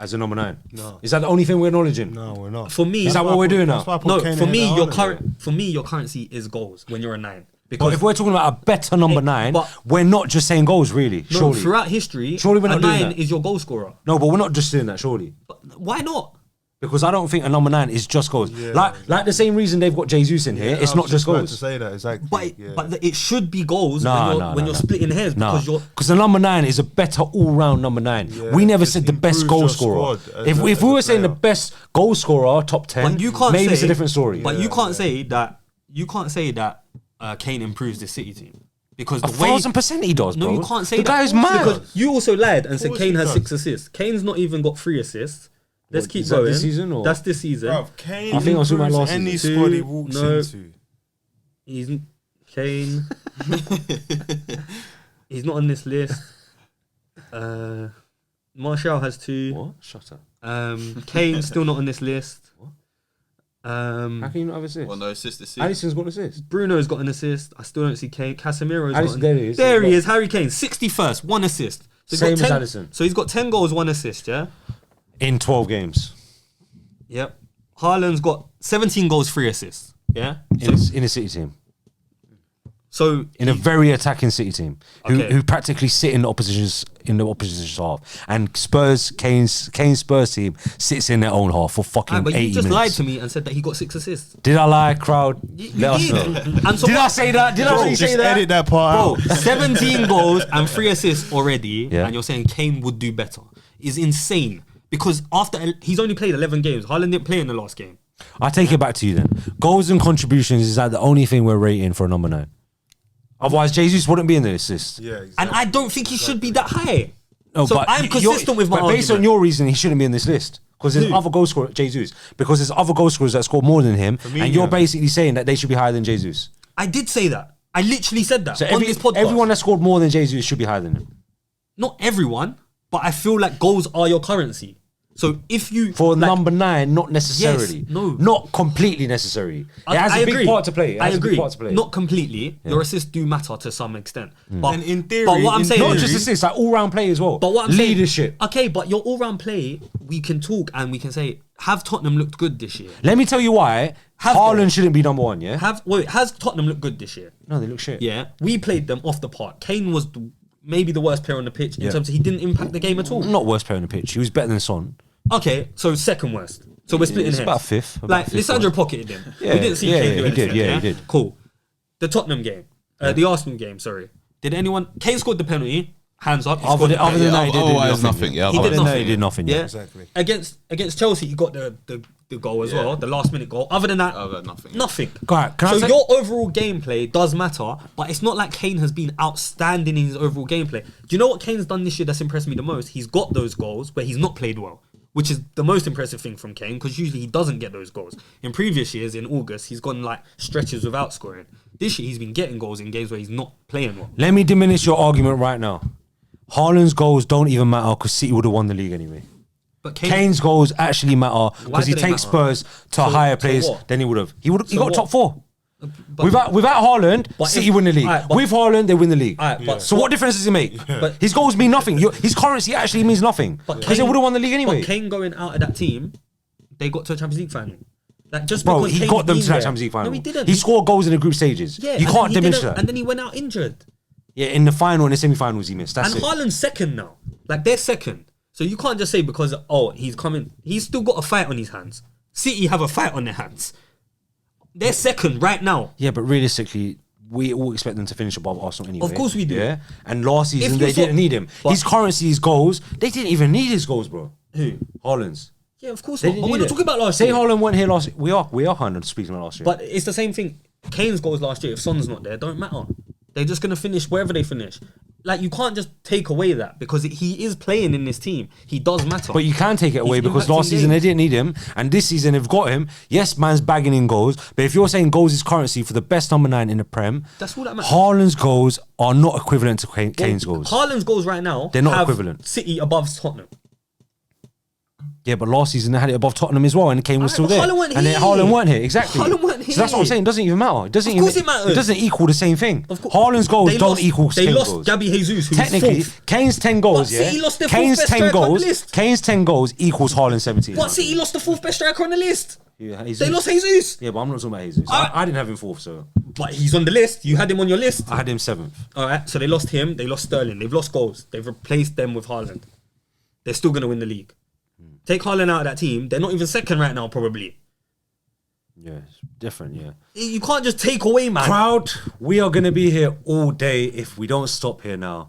as a number 9? No. Is that the only thing we're acknowledging? No, we're not. for me, Is that what we're doing now? That's why I put no. Kane For ahead me, of your Haaland, currency is goals when you're a 9. But Because if we're talking about a better number 9, but- we're not just saying goals, really. no, Surely. throughout history, Surely we're a not doing 9 that. is your goal scorer. No, but we're not just doing that, surely. But why not? Because I don't think a number 9 is just goals. Yeah. Like the same reason they've got Jesus in here, it's I not was just about goals. to say that exactly. But yeah. it should be goals Nah, when you're splitting hairs because you're. because the number 9 is a better all-round number 9. Yeah, we never just said the best improves goal your scorer. squad as If a- we as were a saying the player. best goal scorer, top 10, But you can't maybe say, it's a different story. But you Yeah, can't yeah. say that Kane improves the City team because the 1,000% he does, bro. No, you can't say the that. guy is mad. Because you also lied and said course Kane he has does. 6 assists. Kane's not even got 3 assists. Let's What, keep is that going. this season or- That's this season. Bruv, Kane I think I was talking about improves last any season. squad he Two, walks no. into. He's Kane. He's not on this list. Martial has 2. What? Shut up. Kane's still not on this list. How can you not have assists? Well, no assist this season. Alisson's got an assist. Bruno's got an assist. I still don't see Kane. Casemiro's Alisson, got there he is. There he He's is. Harry Kane, 61st, 1 assist. So he's Same got as 10 Alisson. So he's got 10 goals, 1 assist, yeah? In 12 games. Yep. Haaland's got 17 goals, 3 assists, yeah? In a City team. So In a very attacking City team. Okay. Who practically sit in the opposition's half. And Kane's Spurs team sits in their own half for fucking but 80 you just minutes. lied to me and said that he got 6 assists. Did I lie, crowd? Let us did. know. And so Did I what- say that? Did I really say Just that? edit that part Bro, out. 17 goals and 3 assists already, Yeah. and you're saying Kane would do better is insane. Because he's only played 11 games. Haaland didn't play in the last game. I take it back to you then. Goals and contributions is like the only thing we're rating for a number 9. Otherwise, Jesus wouldn't be in the assist. Yeah, exactly. And I don't think he should be that high. No, So I'm consistent with my But based on argument. your reason, he shouldn't be in this list. Because there's Who? other goal scorers, Jesus. Because there's other goal scorers that score more than him. And you're basically saying that they should be higher than Jesus. I did say that. I literally said that So on this podcast. everyone that scored more than Jesus should be higher than him. Not everyone, but I feel like goals are your currency. So if you For like, number 9, not necessarily. Yes, no. Not completely necessary. It has a big agree. part to play. It I has a agree. big part to play. Not completely. Your assists do matter to some extent. But And in theory- but what I'm in saying, Not theory- just assists, like all-round play as well. But what I'm Leadership. saying, okay, but your all-round play, we can talk and we can say, have Tottenham looked good this year? Let me tell you why. Have Haaland they? shouldn't be number 1, yeah? Has Tottenham looked good this year? No, they look shit. Yeah, we played them off the park. Kane was maybe the worst player on the pitch in Yeah. terms of he didn't impact the game at all. Not worst player on the pitch. He was better than Son. Okay, so second worst. So we're splitting It's hairs. about fifth, about Like fifth Lissandro worst. pocketed him. Yeah, We didn't see yeah, Kane do he did, anything. yeah, he did. Cool. The Tottenham game, the Arsenal game. Sorry. Did anyone? Kane scored the penalty. Hands up. He Other scored than the penalty. that, he did Otherwise, nothing. nothing. Yeah, He Other did than that, nothing. he did nothing. Yeah, Yeah. Exactly. Against Chelsea, he got the goal as well, the last minute goal. Other than that, nothing. nothing. Right, can I So say- your overall gameplay does matter, but it's not like Kane has been outstanding in his overall gameplay. Do you know what Kane's done this year that's impressed me the most? He's got those goals, but he's not played well, which is the most impressive thing from Kane, because usually he doesn't get those goals. In previous years, in August, he's gone like stretches without scoring. This year, he's been getting goals in games where he's not playing well. Let me diminish your argument right now. Haaland's goals don't even matter because City would have won the league anyway. But Kane's goals actually matter because he do they takes matter? Spurs to higher place what? than he would have. He got what? top 4. But- Without Haaland, But City if- win the league. alright, but- With Haaland, they win the league. Alright, but- So what difference does it make? But- His goals mean nothing. His currency actually means nothing because they would have won the league anyway. But Kane going out of that team, they got to a Champions League final. Like just Bro, because he Kane's got them been to that there. Champions League final. No, he didn't. He scored goals in the group stages. Yeah, You and can't he diminish didn't- that. And then he went out injured. Yeah, in the final and the semi-finals he missed. That's And it. Haaland's second now. Like they're second. So you can't just say because he's coming. He's still got a fight on his hands. City have a fight on their hands. They're second right now. Yeah, but realistically, we all expect them to finish above Arsenal anyway. Of course we do. Yeah, and last season you they thought- didn't need him. but- His currency, his goals, they didn't even need his goals, bro. Who? Haaland's. Yeah, of course They not. didn't But we're need not it. talking about last Say year. Haaland weren't here last. We are Haaland speaking about last year. But it's the same thing. Kane's goals last year, if Son's not there, don't matter. They're just gonna finish wherever they finish. Like you can't just take away that because he is playing in this team. He does matter. But you can take it away He's because impacting last season they games. didn't need him, and this season they've got him. Yes, man's bagging in goals, but if you're saying goals is currency for the best number 9 in the Prem, That's all that matters. Haaland's goals are not equivalent to Kane's goals. Haaland's goals right now, They're not have equivalent. City above Tottenham. Yeah, but last season they had it above Tottenham as well, and Kane was still Alright, but there. Haaland weren't And then here. Haaland weren't here, exactly. Haaland weren't So that's what I'm here. saying. It doesn't even matter. It doesn't Of course even, it matters. It doesn't equal the same thing. Of course. Haaland's goals They don't lost- equal They Kane's lost goals. Gabby Jesus, who's Technically, fourth. Kane's 10 goals, But yeah. City lost their Kane's fourth best 10 striker on the goals. list. Kane's 10 goals equals Haaland 17. But City lost the fourth best striker on the list. Yeah, They lost Jesus. Yeah, but I'm not talking about Jesus. Alright. I didn't have him 4th, so But he's on the list. You had him on your list. I had him 7th. All right. So they lost him. They lost Sterling. They've lost goals. They've replaced them with Haaland. They're still going to win the league. Take Haaland out of that team. They're not even second right now, probably. Yeah, it's different, yeah. You can't just take away, man. Crowd, we are going to be here all day if we don't stop here now.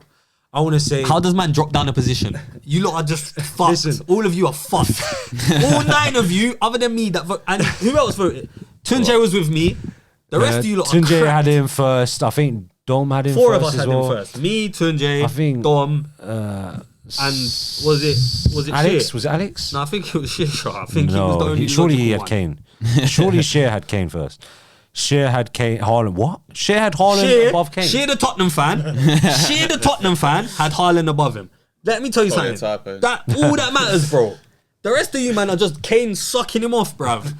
I want to say... How does man drop down a position? You lot are just fucked. Listen. All of you are fucked. All 9 of you, other than me, that vote. And who else voted? Tunde was with me. The rest of you lot are Tunde cracked. had him first. I think Dom had him 4 first of us as had well. him first. Me, Tunde, I think, Dom, and was it Alex? Sheer? Was it Alex? No, I think it was Shearer. I think he was the only surely he logical had one. Kane. Surely Sheer had Kane first. Sheer had Kane. Haaland. What? Sheer had Haaland above Kane. Sheer the Tottenham fan. Sheer the Tottenham fan had Haaland above him. Let me tell you Probably something. a typo. That all that matters, bro. The rest of you, man, are just Kane sucking him off, bruv.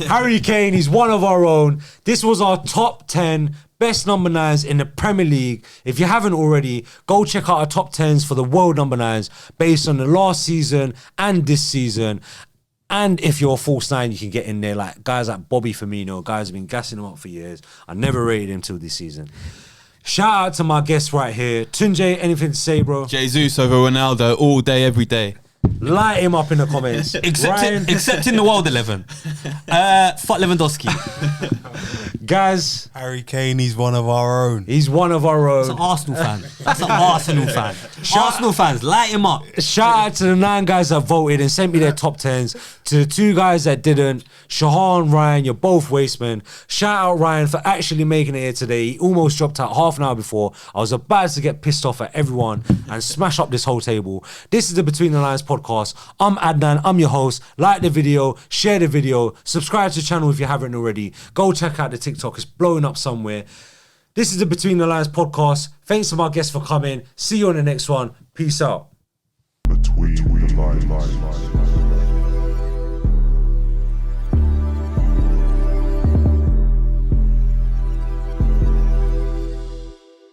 Harry Kane, he's one of our own. This was our top 10 best number 9s in the Premier League. If you haven't already, go check out our top 10s for the world number 9s based on the last season and this season. And if you're a false 9, you can get in there. Like guys like Bobby Firmino, guys have been gassing him up for years. I never rated him till this season. Shout out to my guest right here. Tunde, anything to say, bro? Jesus over Ronaldo all day, every day. Light him up in the comments. Except in the world 11. Fuck Lewandowski. Guys, Harry Kane, he's one of our own. he's one of our That's an own. Arsenal fan. That's an Arsenal fan. Arsenal fans, light him up. Shout out to the 9 guys that voted and sent me their top 10s. To the 2 guys that didn't, Shahan, Ryan, you're both wastemen. Shout out Ryan for actually making it here today. He almost dropped out half an hour before. I was about to get pissed off at everyone and smash up this whole table. This is the Between the Lines podcast. I'm Adnan, I'm your host. Like the video, share the video, subscribe to the channel if you haven't already. Go check out the TikTok, it's blowing up somewhere. This is the Between the Lines podcast. Thanks to my guests for coming. See you on the next one. Peace out.